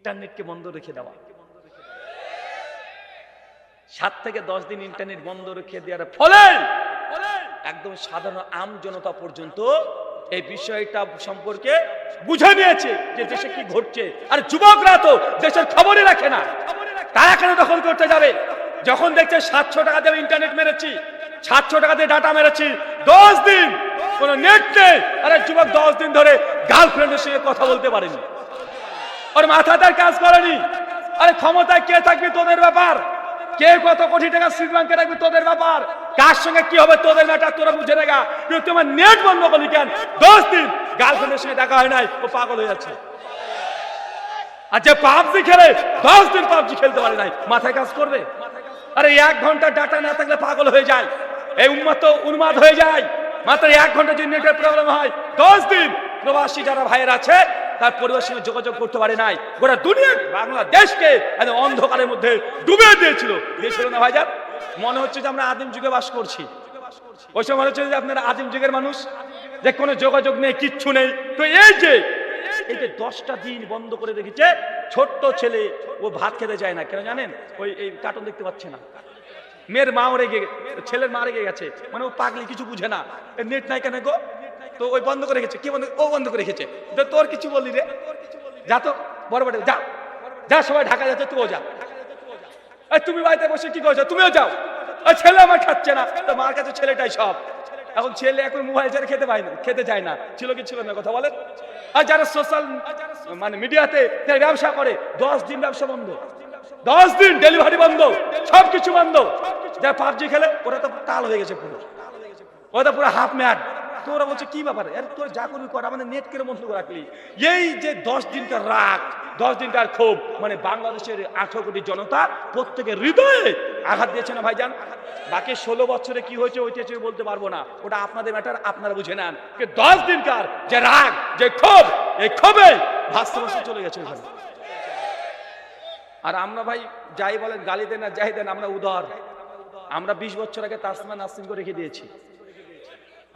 ইন্টারনেটকে বন্ধ রেখে দেওয়া, 7 থেকে 10 দিন ইন্টারনেট বন্ধ রেখে দেওয়ার ফলে একদম সাধারণ আম জনতা পর্যন্ত এই বিষয়টা সম্পর্কে বুঝে নিয়েছে যে দেশে কি ঘটছে। আর যুবকরা তো দেশের খবরই রাখে না, তারা কেন দখল করতে যাবে? যখন দেখছে 700 টাকা দিয়ে ইন্টারনেট মেরেছি, 700 টাকা দিয়ে ডাটা মেরেছি, 10 দিন কোনো নেট নেই, আরে যুবক 10 দিন ধরে গার্লফ্রেন্ডের সঙ্গে কথা বলতে পারেনি, ওর মাথাটার কাজ করেনি। আরে ক্ষমতায় কে থাকবে তোদের ব্যাপার, কে কত কোটি টাকা শ্রীলঙ্কা রাখবে তোদের ব্যাপার, কার সঙ্গে কি হবে তোদের ম্যাটার, তোরা বুঝে নেগা। কিন্তু তোমার নেট বন্ধ করলি কেন? 10 দিন গার্লফ্রেন্ডের সঙ্গে দেখা হয় নাই, ও পাগল হয়ে যাচ্ছে। আর যে পাবজি খেলে 10 দিন পাবজি খেলতে পারে নাই, মাথায় কাজ করবে? আরে 1 ঘন্টা ডাটা না থাকলে পাগল হয়ে যায়, এই উন্মাদ হয়ে যায়। মাত্র 1 ঘন্টা যদি নেটের প্রবলেম হয়, 10 দিন প্রবাসী যারা ভাইয়ের আছে তার পরিবারের সঙ্গে যোগাযোগ করতে পারে নাই। গোটা দুনিয়া বাংলাদেশকে একদম অন্ধকারের মধ্যে ডুবে দিয়েছিল না ভাইজান? মনে হচ্ছে যে আমরা আদিম যুগে বাস করছি। ওই সময় মনে হচ্ছে যে আপনারা আদিম যুগের মানুষ, যে কোনো যোগাযোগ নেই, কিচ্ছু নেই। তো এই যে 10টা দিন বন্ধ করে রেখেছে, ছোট্ট ছেলে ও ভাত খেতে চায় না, কেন জানেন? ওই এই কার্টুন দেখতে পাচ্ছে না, মেয়ের মা রেগে, ছেলের মা রেগে গেছে, মানে ও পাগলি, কিছু বুঝে না, নেট নাই কেন গো, তো ওই বন্ধ করে রেখেছে। কি বন্ধ? ও বন্ধ করে রেখেছে। তোর কিছু বললি রে, যা তো বড় বড় যা, যা সবাই ঢাকা যাচ্ছে, তুইও যা। তুমি বাড়িতে বসে কি করছো? তুমিও যাও। ছেলে আমার খাচ্ছে না, তো মার কাছে ছেলেটাই সব। এখন ছেলে এখন মোবাইল ছাড়া খেতে চায় না। ছিল কি ছিল না কথা বলেন? আর যারা সোশ্যাল মানে মিডিয়াতে ব্যবসা করে, 10 দিন ব্যবসা বন্ধ, 10 দিন ডেলিভারি বন্ধ, সবকিছু বন্ধ। যারা পাবজি খেলে ওরা তো কাল হয়ে গেছে, পুরো ওরা তো পুরো হাফ ম্যাড। তো ওরা বলছে কি ব্যাপার, তোর যা করবি কর, আমাদের নেট কেন বন্ধ করে রাখলি? এই যে 10 দিনকার রাগ, 10 দিনকার ক্ষোভ, মানে বাংলাদেশের 18 কোটি জনতা প্রত্যেকের হৃদয়ে আঘাত দিয়েছে না ভাইজান? বাকি 16 বছরে কি হয়েছে ওইটা বলতে পারবো না, ওটা আপনাদের ম্যাটার, আপনারা বুঝে নেন। 10 দিনকার যে রাগ, যে ক্ষোভ, এই ক্ষোভে ভাসতে ভাসতে চলে গেছে ওখানে। আর আমরা ভাই যাই বলেন, গালি দেন আর যাই দেন, আমরা উদার। আমরা 20 বছর আগে তাসমান নাসরিন করে রেখে দিয়েছি,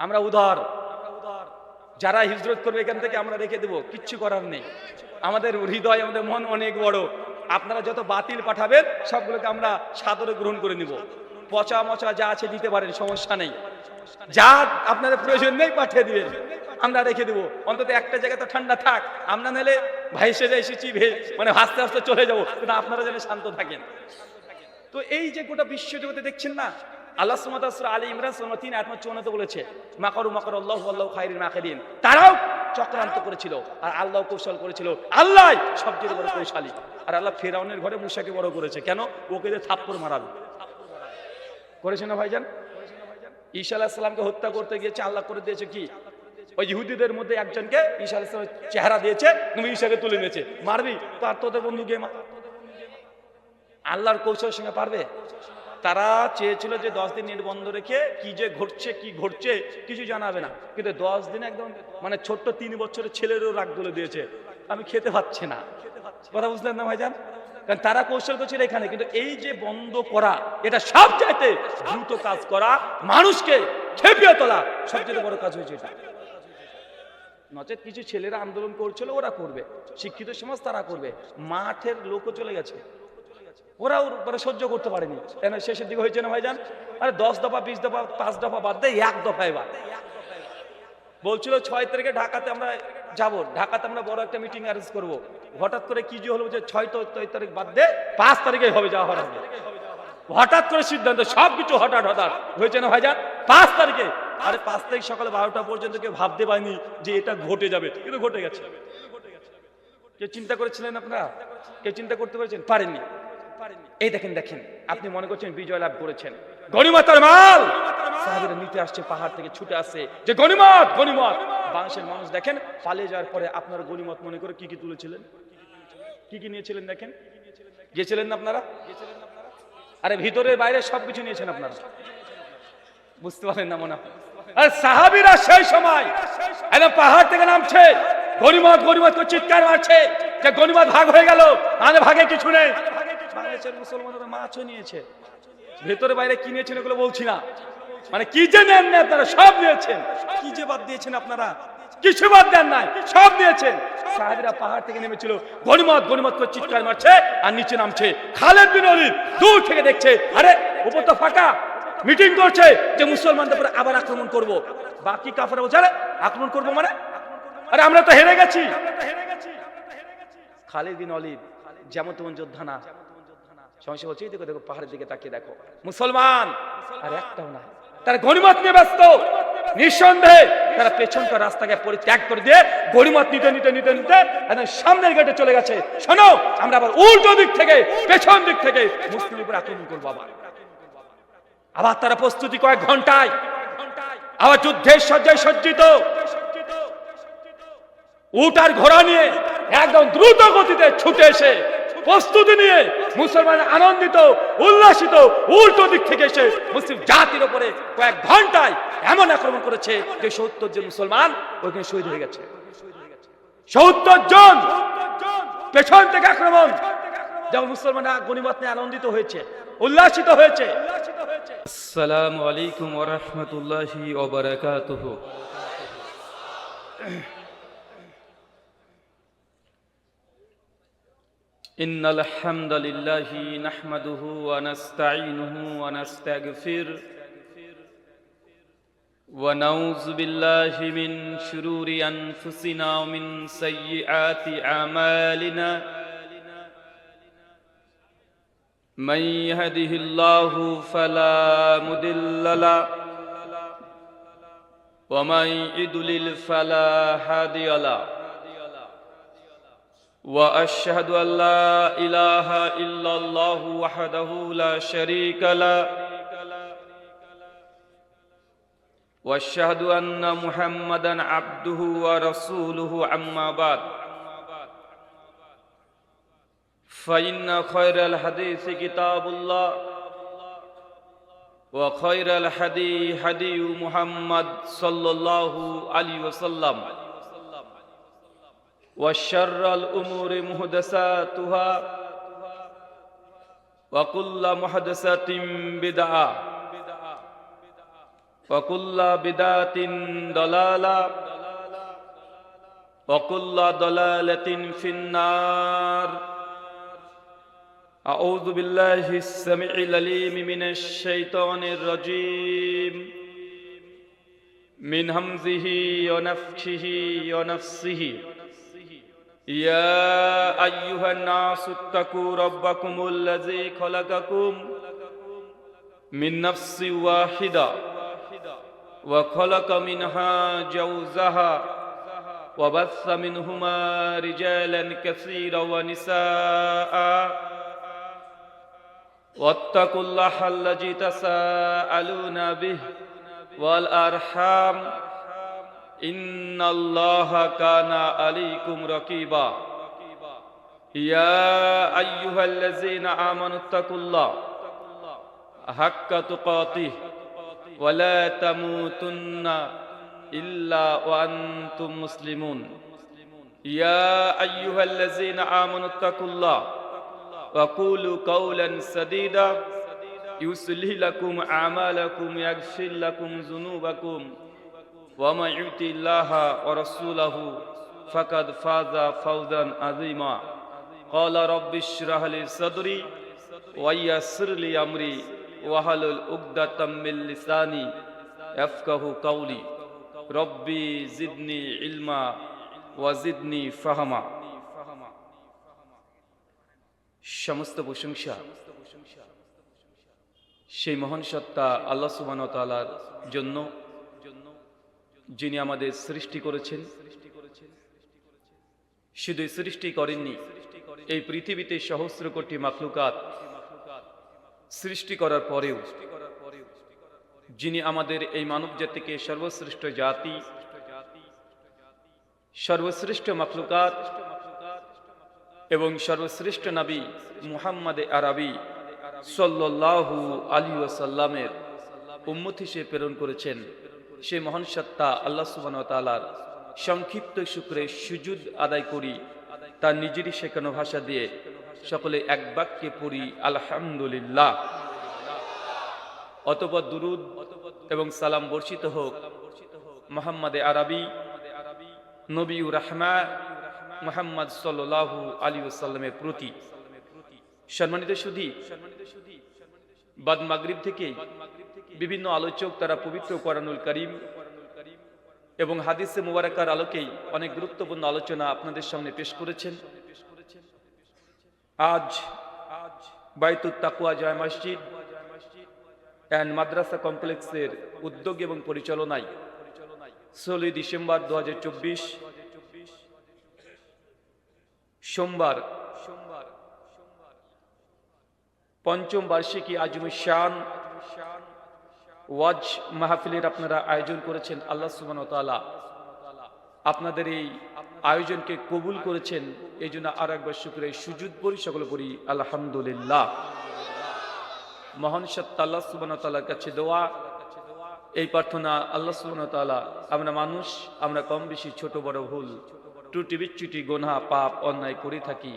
আমরা উদার। যারা হিজরত করবে এখান থেকে আমরা রেখে দেবো, কিচ্ছু করার নেই। আমাদের হৃদয়, আমাদের মন অনেক বড়। আপনারা যত বাতিল পাঠাবেন সবগুলোকে আমরা সাদরে গ্রহণ করে নিব। পচা মচা যা আছে দিতে পারেন, সমস্যা নেই। যা আপনাদের প্রয়োজন নেই পাঠিয়ে দিবেন, আমরা রেখে দেবো। অন্তত একটা জায়গায় তো ঠান্ডা থাক, আমরা নাহলে ভাই সেজে এসেছি মানে হাসতে হাসতে চলে যাবো, কিন্তু আপনারা যেন শান্ত থাকেন। তো এই যে গোটা বিশ্বজগতে দেখছেন না, আল্লাহ সুবহানাহু ওয়া তাআলা সূরা আলী ইমরান 3:54 বলেছে, মাকারু মাকারাল্লাহু ওয়াল্লাহু খায়রুল মাকিরিন। তারাও চক্রান্ত করেছিল আর আল্লাহ কৌশল করেছিল, আল্লাহ সবচেয়ে বড় কৌশলী। আর আল্লাহ ফেরাউনের ঘরে মূসাকে বড় করেছে, কেন? ওকে যে থাপ্পড় মারাবে করেছে না ভাইজান? ঈসা আলাইহিস সালামকে হত্যা করতে গিয়েছে, আল্লাহ করে দিয়েছে কি, ওই ইহুদিদের মধ্যে একজনকে ঈসা আলাইহিস সালামের চেহারা দিয়েছে, তুমি ঈসাকে তুলে নিয়েছে, মারবি তো আর তোদের বন্ধু গিয়ে মা। আল্লাহর কৌশলের সঙ্গে পারবে? তারা চেয়েছিল যে 10 দিন নেট বন্ধ রেখে কি যে ঘটছে কিছু জানাবে না, কিন্তু 10 দিন একদম মানে ছোট্ট 3 বছরের ছেলেরও রাগ তুলে দিয়েছে, আমি খেতে পাচ্ছি না। কথা বুঝলেন না ভাইজান? কারণ তারা কৌশল করছিল এখানে, কিন্তু এই যে বন্ধ করা, এটা সবচাইতে দ্রুত কাজ করা, মানুষকে খেপিয়ে তোলা সবচেয়ে বড় কাজ হয়েছে এটা। নচেত কিছু ছেলেরা আন্দোলন করছিল, ওরা করবে, শিক্ষিত সমাজ তারা করবে, মাঠের লোকও চলে গেছে, ওরাও সহ্য করতে পারেনি। কেন? শেষের দিকে হয়েছে না ভাইজান? আরে 10 দফা 20 দফা 5 দফা বাদ দেয়, 1 দফায় বাদ বলছিল 6 তারিখে ঢাকাতে আমরা যাব, ঢাকাতে আমরা বড় একটা মিটিং অ্যারেঞ্জ করব। হঠাৎ করে কি যে হলো যে 6 তারিখ বাদ দে, 5 তারিখে হবে যাওয়া হবে। হঠাৎ করে সিদ্ধান্ত, সবকিছু হঠাৎ হয়েছে না ভাইজান? 5 তারিখে, আরে 5 তারিখ সকালে 12টা পর্যন্ত কেউ ভাবতে পারেনি যে এটা ঘটে যাবে, কিন্তু ঘটে গেছে। কেউ চিন্তা করেছিলেন আপনারা? কেউ চিন্তা করতে পেরেছেন? পারেননি। এই দেখেন আপনি মনে করছেন বিজয় লাভ করেছেন, গনিমতের মাল সাহাবীরা নিতে আসছে, পাহাড় থেকে ছুটে আসছে যে গনিমত গনিমত। বাংলাদেশের মানুষ দেখেন পালিয়ে যাওয়ার পরে আপনারা গনিমত মনে করে কি কি তুলেছিলেন, কি কি নিয়েছিলেন? দেখেন, গিয়েছিলেন না আপনারা? আরে ভিতরের বাইরে সবকিছু নিয়েছেন আপনারা, বুঝতে পারেন না মনে হয়? আর সাহাবীরা সেই সময় একদম পাহাড় থেকে নামছে, গনিমত গনিমত করে চিৎকার মারছে যে গনিমত ভাগ হয়ে গেল, আমাদের ভাগে কিছু নেই। বাংলাদেশের মুসলমানরা মাছও নিয়েছে, ভেতরে বাইরে কি নিয়েছেন এগুলো বলছি না, মানে কি যে নেন না আপনারা, সব নিয়েছেন। কি যে বাদ দিয়েছেন আপনারা, কিছু বাদ দেন নাই, সব দিয়েছেন। সাহাবীরা পাহাড় থেকে নেমেছিল, গনিমত গনিমত করে চিৎকার মারছে আর নিচে নামছে। খালিদ বিন ওলীদ দূর থেকে দেখছে, আরে উপর তো ফাঁকা, মিটিং করছে যে মুসলমানদের উপর আবার আক্রমণ করব। বাকি কাফেররা বলছে, আরে আক্রমণ করব মানে, আরে আমরা তো হেরে গেছি। খালিদ বিন ওলীদ যেমন তেমন যোদ্ধা না, সমস্যা বলছে দেখো দেখো পাহাড়ের দিকে তাকিয়ে দেখো, মুসলমান আর একটাও না, তারা গনিমত নিয়ে ব্যস্ত। নিঃসন্দেহে তারা পেছনকার রাস্তাকে পরিত্যাগ করে দিয়ে গনিমত নিতে নিতে নিতে নিতে একদম সামনের গেটে চলে গেছে। শোনো, আমরা আবার উল্টো দিক থেকে, পেছন দিক থেকে মুসলিমের উপর আক্রমণ করবো। আবার তারা প্রস্তুতি কয়েক ঘন্টায়, আবার যুদ্ধের সজ্জায় সজ্জিত, উট আর ঘোড়া নিয়ে একদম দ্রুত গতিতে ছুটে এসে প্রস্তুতি নিয়ে মুসলমান আনন্দিত উল্লাসিত উল্টো দিক থেকে এসে মুসলিম জাতির উপরে কয়েক ঘন্টায় এমন আক্রমণ করেছে যে 70 জন মুসলমান ওইখানে শহীদ হয়ে গেছে। 70 জন পেছন থেকে আক্রমণ, যেমন মুসলমানরা গনিমত নিয়ে আনন্দিত হয়েছে, উল্লাসিত হয়েছে। আসসালামু আলাইকুম ওয়া রাহমাতুল্লাহি ওয়া বারাকাতুহু। ইন্নাল হামদালিল্লাহি নাহমাদুহু ওয়া নাস্তাঈনুহু ওয়া নাস্তাগফির ওয়া নাউযু বিল্লাহি মিন শুরুরি আনফুসিনা ওয়া মিন সাইয়্যাতি আমালিনা। من يهده الله فلا مضل له ومن يضلل فلا هادي له واشهد ان لا اله الا الله وحده لا شريك له واشهد ان محمدا عبده ورسوله اما بعد فإن خير الحديث كتاب الله وخير الهدي هدي محمد صلى الله عليه وسلم وشر الأمور محدثاتها وكل محدثة بدعة وكل بدعة ضلالة وكل ضلالة في النار. أعوذ بالله السميع العليم من الشيطان الرجيم من همزه ونفخه ونفسه. يا أيها الناس اتقوا ربكم الذي خلقكم من نفس واحدة وخلق منها زوجها وبث منهما رجالا كثيرا ونساء واتقوا الله الذي تساءلون به والأرحام إن الله كان عليكم رقيبا. يا أيها الذين آمنوا اتقوا الله حق تقاته ولا تموتن إلا وأنتم مسلمون. يا أيها الذين آمنوا اتقوا الله وقولوا قولا سديدا يصلح لكم أعمالكم يغفر لكم ذنوبكم ومن يطع الله ورسوله فقد فاز فوزا عظيما. قال رب اشرح لي صدري ويسر لي أمري واحلل عقدة من لساني يفقهوا قولي ربي زدني علما وزدني فهما. সমস্ত প্রশংসা সেই মহান সত্তা আল্লাহ সুবহানাহু ওয়া তাআলার জন্য, যিনি আমাদের সৃষ্টি করেছেন। শুধু সৃষ্টি করেননি, এই পৃথিবীতে সহস্র কোটি মাখলুকাত সৃষ্টি করার পরেও যিনি আমাদের এই মানব জাতিকে সর্বশ্রেষ্ঠ জাতি, সর্বশ্রেষ্ঠ মাখলুকাত এবং সর্বশ্রেষ্ঠ নবী মুহাম্মদ আরবি সাল্লাল্লাহু আলাইহি ওয়াসাল্লামের উম্মত হিসেবে প্রেরণ করেছেন, সেই মহান সত্তা আল্লাহ সুবহানাহু ওয়া তাআলার সংক্ষিপ্ত শুকরে সুজুদ আদায় করি। তার নিজেরই শেখানো ভাষা দিয়ে সকলে এক বাক্যে পড়ি আলহামদুলিল্লাহ। অতঃপর দুরুদ এবং সালাম বর্ষিত হোক মুহাম্মদ আরবি নবীউর রাহমা মুহাম্মদ সাল্লাল্লাহু আলাইহি ওয়াসাল্লামের প্রতি। সম্মানিত সুধী, বাদ মাগরিব থেকে বিভিন্ন আলোচক তারা পবিত্র কোরআনুল কারীম এবং হাদিসে মুবারাকার আলোকেই অনেক গুরুত্বপূর্ণ আলোচনা আপনাদের সামনে পেশ করেছেন। আজ বাইতুত তাকওয়া জামে মসজিদ এন্ড মাদ্রাসা কমপ্লেক্সের উদ্যোগ এবং পরিচালনায় 16 ডিসেম্বর 2024 সোমবার পঞ্চম বার্ষিকী আজমুশ শান ওয়াজ মাহফিলের আপনারা আয়োজন করেছেন। আল্লাহ সুবহানাহু ওয়া তাআলা আপনাদের এই আয়োজনকে কবুল করেছেন, এই জন্য আর একবার শুকরিয়া সুজুদ করি, সকলে পড়ি আলহামদুলিল্লাহ। মহান সত্তা আল্লাহ সুবহানাহু ওয়া তাআলার কাছে দোয়া, এই প্রার্থনা, আল্লাহ সুবহানাহু ওয়া তাআলা আমরা মানুষ, আমরা কম বেশি ছোট বড় ভুল ত্রুটি বিচ্যুতি গুনাহ পাপ অন্যায় করে থাকি।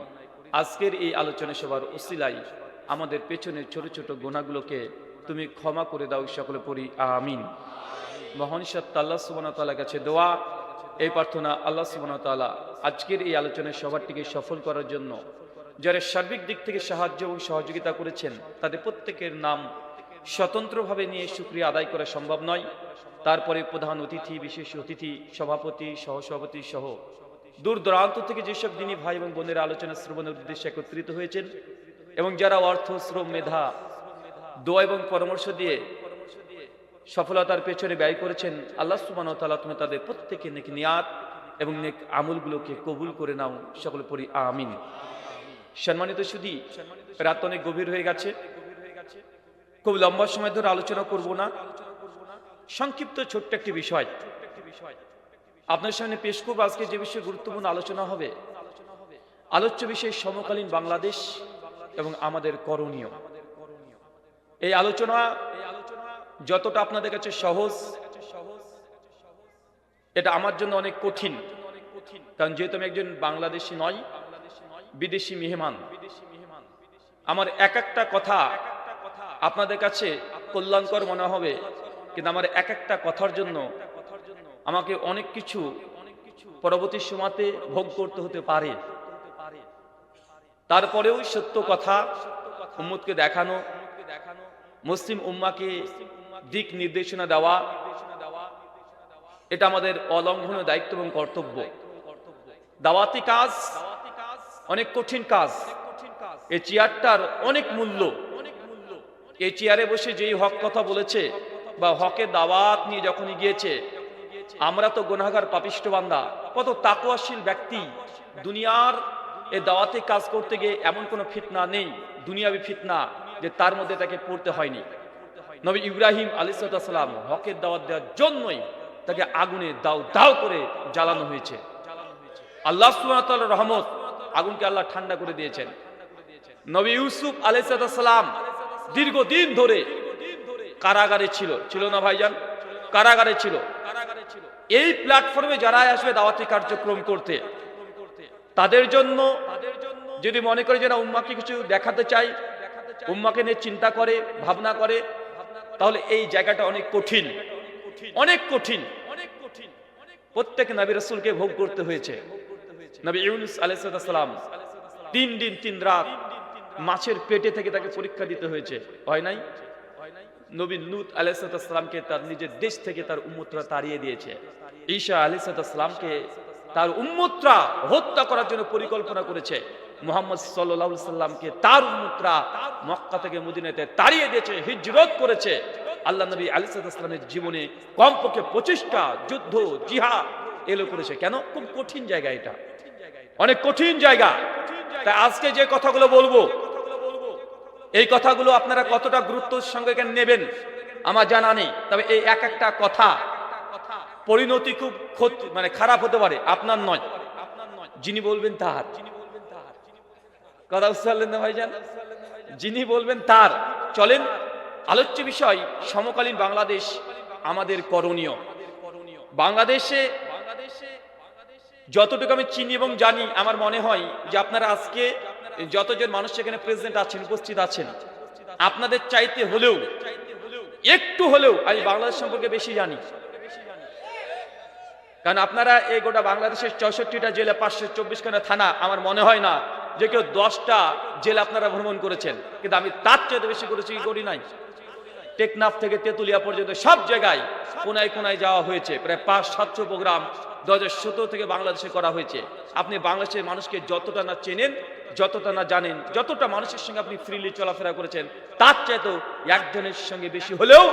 আজকের এই আলোচনা সবার উসিলায় আমাদের পেছনের ছোট ছোট গুনাহগুলোকে তুমি ক্ষমা করে দাও, সকলে পড়ি আমিন। মহান সত্তা আল্লাহ সুবহানাহু ওয়া তাআলার কাছে দোয়া, এই প্রার্থনা, আল্লাহ সুবহানাহু ওয়া তাআলা আজকের এই আলোচনায় সবারটিকে সফল করার জন্য যারা সার্বিক দিক থেকে সাহায্য এবং সহযোগিতা করেছেন তাদের প্রত্যেকের নাম স্বতন্ত্রভাবে নিয়ে শুকরিয়া আদায় করা সম্ভব নয়। তারপরে প্রধান অতিথি, বিশেষ অতিথি, সভাপতি, সহসভাপতি সহ দূর দূরান্ত থেকে যেসব দিনী ভাই এবং বোনেরা আলোচনা শ্রবণের উদ্দেশ্যে একত্রিত হয়েছেন এবং যারা অর্থ, শ্রম, মেধা, দোয়া এবং পরামর্শ দিয়ে সফলতার পেছনে ব্যয় করেছেন, আল্লাহ সুবহানাহু ওয়া তাআলা তুমি তাদের প্রত্যেকের নেক নিয়াত এবং নেক আমলগুলোকে কবুল করে নাও, সকলে পড়ি আমিন। সম্মানিত সুধী, রাত অনেক গভীর হয়ে গেছে, খুব লম্বা সময় ধরে আলোচনা করব না, সংক্ষিপ্ত ছোট্ট একটি বিষয় আপনার সামনে পেশ করব। আজকে যে বিষয়ে গুরুত্বপূর্ণ আলোচনা হবে, আলোচ্য বিষয় সমকালীন বাংলাদেশ এবং আমাদের করণীয়। এই আলোচনা যতটা আপনাদের কাছে সহজ, এটা আমার জন্য অনেক কঠিন, কারণ যেহেতু আমি একজন বাংলাদেশি নয়, বিদেশি মেহমান। আমার এক একটা কথা আপনাদের কাছে কল্যাণকর মনে হবে, কিন্তু আমার এক একটা কথার জন্য আমাকে অনেক কিছু পরবর্তী সময়তে ভোগ করতে হতে পারে। তারপরেও সত্য কথা উম্মতকে দেখানো, মুসলিম উম্মাকে দিক নির্দেশনা দেওয়া, এটা আমাদের অলঙ্ঘনীয় দায়িত্ব এবং কর্তব্য। দাওয়াতি কাজ অনেক কঠিন কাজ, এই চেয়ারটার অনেক মূল্য। এই চেয়ারে বসে যেই হক কথা বলেছে বা হকের দাওয়াত নিয়ে যখনই গিয়েছে, আমরা তো গুনাহগার পাপিষ্ঠ বান্দা, কত তাকওয়াশীল ব্যক্তি, দুনিয়ার এই দাওয়াতে কাজ করতে গিয়ে এমন কোনো ফিতনা নেই, দুনিয়াবি ফিতনা, যে তার মধ্যে তাকে পড়তে হয়নি। নবী ইব্রাহিম আলাইহিস সালাম হকের দাওয়াত দেওয়ার জন্যই তাকে আগুনে দাও দাও করে জ্বালানো হয়েছে। আল্লাহ সুবহানাহু ওয়া তাআলার রহমত, আগুনকে আল্লাহ ঠান্ডা করে দিয়েছেন। নবী ইউসুফ আলাইহিস সালাম দীর্ঘদিন ধরে কারাগারে ছিল না ভাইজান? কারাগারে ছিল। এই প্ল্যাটফর্মে যারা আসবে দাওয়াতি কার্যক্রম করতে, তাদের জন্য যদি মনে করে যে না উম্মাকে কিছু দেখাতে চাই, উম্মাকে নিয়ে চিন্তা করে, ভাবনা করে, তাহলে এই জায়গাটা অনেক কঠিন, অনেক কঠিন। প্রত্যেক নবী রাসূলকে ভোগ করতে হয়েছে। নবী ইউনূস আলাইহিস সালাম 3 দিন 3 রাত মাছের পেটে থেকে তাকে পরীক্ষা দিতে হয়েছে, হয় নাই? নবী লূত আলাইহিস সালামকে তার নিজের দেশ থেকে তার উম্মতরা তাড়িয়ে দিয়েছে। ঈসা আলাইহিস সালামকে তার উম্মতরা হত্যা করার জন্য পরিকল্পনা করেছে। মুহাম্মদ সাল্লাল্লাহু আলাইহি সাল্লামকে তার উম্মতরা মক্কা থেকে মদিনাতে তাড়িয়ে দিয়েছে, হিজরত করেছে। আল্লাহ নবী আলাইহিস সালামের জীবনে কমপক্ষে 25টা যুদ্ধ, জিহাদ এলো করেছে। কেন? খুব কঠিন জায়গা, এটা অনেক কঠিন জায়গা। তাই আজকে যে কথাগুলো বলবো, এই কথাগুলো আপনারা কতটা গুরুত্বের সঙ্গে নেবেন আমার জানা নেই, তবে এই এক একটা কথা পরিণতি খুব খারাপ হতে পারে, আপনার নয়, যিনি বলবেন তার। কথা বুঝতে পারলেন না ভাইজান? যিনি বলবেন তার। চলেন, আলোচ্য বিষয় সমকালীন বাংলাদেশ, আমাদের করণীয়। বাংলাদেশে যতটুকু আমি চিনি এবং জানি, আমার মনে হয় যে আপনারা আজকে যতজন মানুষ এখানে প্রেজেন্ট আছেন, উপস্থিত আছেন, আপনাদের চাইতে হলেও একটু হলেও আমি বাংলাদেশ সম্পর্কে বেশি জানি। কারণ আপনারা এই গোটা বাংলাদেশের 64টা জেলা 524খানা থানা, আমার মনে হয় না যে কেউ 10টা জেলা আপনারা ভ্রমণ করেছেন, কিন্তু আমি তার চেয়ে বেশি করেছি কি করি নাই? টেকনাফ থেকে তেতুলিয়া পর্যন্ত সব জায়গায় কোনায় কোনায় যাওয়া হয়েছে। প্রায় 500-700 প্রোগ্রাম 2017 থেকে বাংলাদেশে করা হয়েছে। আপনি বাংলাদেশের মানুষকে যতটা না চেনেন, যতটা না জানেন, যতটা মানুষের সঙ্গে আপনি ফ্রিলি চলাফেরা করেছেন, তার চেয়ে তো একজনের সঙ্গে বেশি হলেও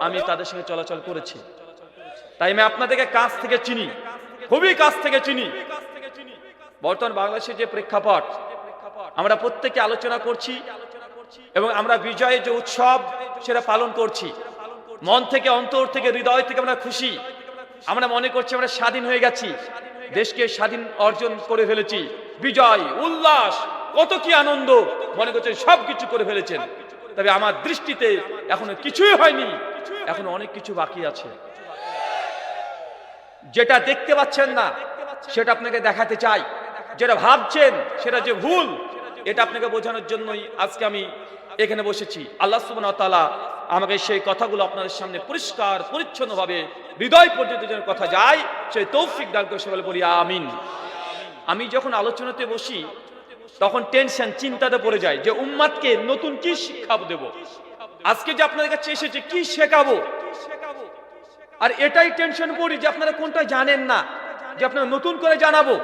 আমি তাদের সঙ্গে চলাচল করেছি। তাই আমি আপনাদেরকে কাছ থেকে চিনি, খুবই কাছ থেকে চিনি। বর্তমান বাংলাদেশের যে প্রেক্ষাপট, আমরা প্রত্যেকে আলোচনা করছি এবং আমরা বিজয়ের যে উৎসব সেটা পালন করছি। মন থেকে, অন্তর থেকে, হৃদয় থেকে আমরা খুশি। আমরা মনে করছি আমরা স্বাধীন হয়ে গেছি, দেশকে স্বাধীন অর্জন করে ফেলেছি। বিজয়, উল্লাস, কত কি আনন্দ, মনে করছেন সবকিছু করে ফেলেছেন। তবে আমার দৃষ্টিতে এখনো কিছুই হয়নি, এখনো অনেক কিছু বাকি আছে। যেটা দেখতে পাচ্ছেন না সেটা আপনাকে দেখাতে চাই, যেটা ভাবছেন সেটা যে ভুল, এটা আপনাকে বোঝানোর জন্যই আজকে আমি এখানে বসেছি। আল্লাহ সুবহানাহু ওয়া তাআলা আমাকে সেই কথাগুলো আপনাদের সামনে পরিষ্কার পরিচ্ছন্নভাবে হৃদয় পর্যন্ত যেন কথা যায়, সেই তৌফিক দান করে সকলে বলি আমিন। আমি যখন আলোচনাতে বসি তখন টেনশন, চিন্তাতে পড়ে যায় যে উম্মাদকে নতুন কি শিক্ষা দেব, আজকে যে আপনাদের কাছে এসেছে কি শেখাবো। আর এটাই টেনশন পড়ি যে আপনারা কোনটা জানেন না, যে আপনারা নতুন করে জানাবো।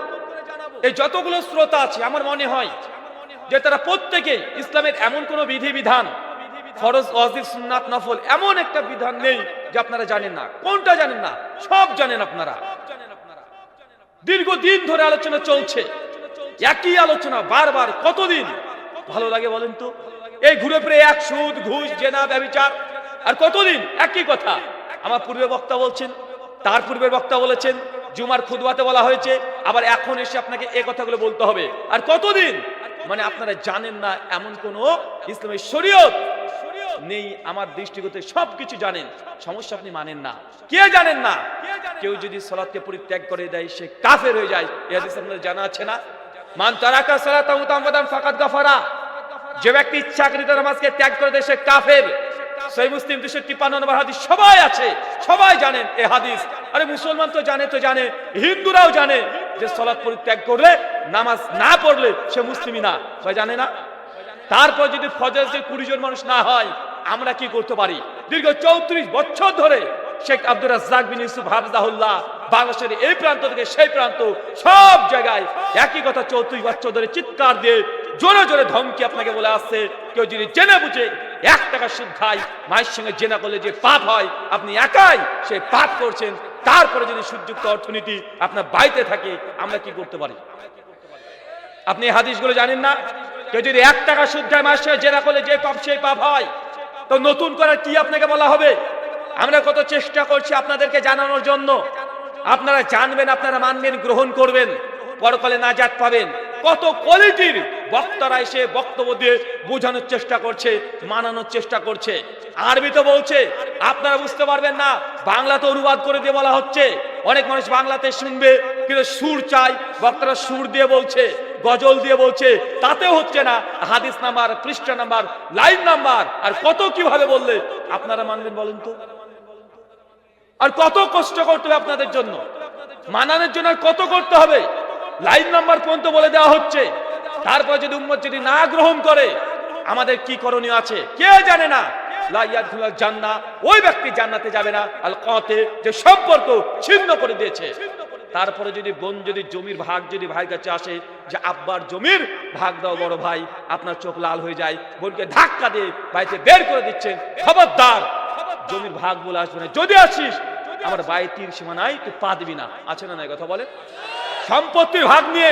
এই যতগুলো শ্রোতা আছে আমার মনে হয় যে তারা প্রত্যেকে ইসলামের এমন কোনো বিধিবিধান, ফরজ, ওয়াজিব, সুন্নাত, নফল, এমন একটা বিধান নেই যে আপনারা জানেন না। কোনটা জানেন না? সব জানেন আপনারা। দীর্ঘদিন ধরে আলোচনা চলছে, একই আলোচনা বারবার, কতদিন ভালো লাগে বলেন তো? এই ঘুরে ফিরে এক, সুদ, ঘুষ, জেনা, ব্যভিচার, আর কতদিন একই কথা। আমার পূর্বে বক্তা বলছেন, তার পূর্বের বক্তা বলেছেন, জুমার খুতবাতে বলা হয়েছে, আবার এখন এসে আপনাকে এই কথাগুলো বলতে হবে। আর কতদিন? মানে আপনারা জানেন না এমন কোন ইসলামের শরীয়ত নেই। আমার দৃষ্টিগতে সবকিছু জানেন, সমস্যা আপনি মানেন না। কে জানেন না? কেউ যদি সালাতকে পরিত্যাগ করে দেয় সে কাফের হয়ে যায়। এই হাদিস আপনাদের জানা আছে না? মান তারাকা সালাতা মুতাআম্মাদান ফাকাদ গাফারা। যে ব্যক্তি ইচ্ছাকৃত নামাজকে ত্যাগ করে দেয় সে কাফের। সহিহ মুসলিম 253 নম্বর হাদিস, সবাই আছে, সবাই জানেন এই হাদিস। আরে মুসলমান তো জানে, হিন্দুরাও জানে যে সালাত পরিত্যাগ করলে, নামাজ না পড়লে সে মুসলিমই না। সবাই জানে না? তারপর যদি ফজর যে 20 জন মানুষ না হয়, আমরা কি করতে পারি? দীর্ঘ 34 বছর ধরে শেখ আব্দুর রাজ্জাক বিন ইউসুফ হাফিজাহুল্লাহ বাংলাদেশের এই প্রান্ত থেকে সেই প্রান্ত সব জায়গায় একই কথা 34 বছর ধরে চিৎকার দিয়ে জোরে জোরে ধমকি আপনাকে বলে আসছে, কেউ যদি জেনে বুঝে 1 টাকা সুদ খায়, মায়ের সঙ্গে জেনা করলে যে পাপ হয়, আপনি একাই সেই পাপ করছেন। তারপরে যদি সুদযুক্ত অর্থনীতি আপনার বাড়িতে থাকে, আমরা কি করতে পারি? আপনি এই হাদিসগুলো জানেন না? কেউ যদি 1 টাকা সুদ খায়, মায়ের সঙ্গে জেনা করলে যে পাপ সেই পাপ হয়, তো নতুন করে কি আপনাকে বলা হবে? আমরা কত চেষ্টা করছি আপনাদেরকে জানানোর জন্য। আপনারা জানবেন, আপনারা মানবেন, গ্রহণ করবেন, পরকালে নাজাত পাবেন। কত কোয়ালিটির বক্তারা এসে বক্তব্য দিয়ে বোঝানোর চেষ্টা করছে, মানানোর চেষ্টা করছে। আরবি তো বলছে, আপনারা বুঝতে পারবেন না, বাংলাতে অনুবাদ করে দিয়ে বলা হচ্ছে। অনেক মানুষ বাংলাতে শুনবে, কিন্তু সুর চাই, বক্তারা সুর দিয়ে বলছে, গজল দিয়ে বলছে, তাতেও হচ্ছে না। হাদিস নাম্বার, পৃষ্ঠা নাম্বার, লাইন নাম্বার, আর কত কিভাবে বললে আপনারা মানবেন বলেন তো? আর কত কষ্ট করতে হবে আপনাদের জন্য, মানানোর জন্য আর কত করতে হবে? লাইন নাম্বার পর্যন্ত বলে দেওয়া হচ্ছে। তারপর যদি উম্মত যদি না গ্রহণ করে, আমাদের কি করণীয় আছে কে জানে না। লা ইয়াদখুলুল জান্নাহ, ওই ব্যক্তি জান্নাতে যাবে না। আল কাতে, যে সম্পর্ক ছিন্ন করে দিয়েছে। তারপরে যদি বোন যদি জমির ভাগ যদি ভাইয়ের কাছে আসে যে আব্বার জমির ভাগ দাও বড় ভাই, আপনার চোখ লাল হয়ে যায়, বোনকে ধাক্কা দিয়ে বাড়িতে বের করে দিচ্ছেন, খবরদার জমির ভাগ বলে আসবে না। যদি আসিস আমার বাড়ির সীমানায় তুই পা দিবি না। আছে না নাই কথা বলে? সম্পত্তির ভাগ নিয়ে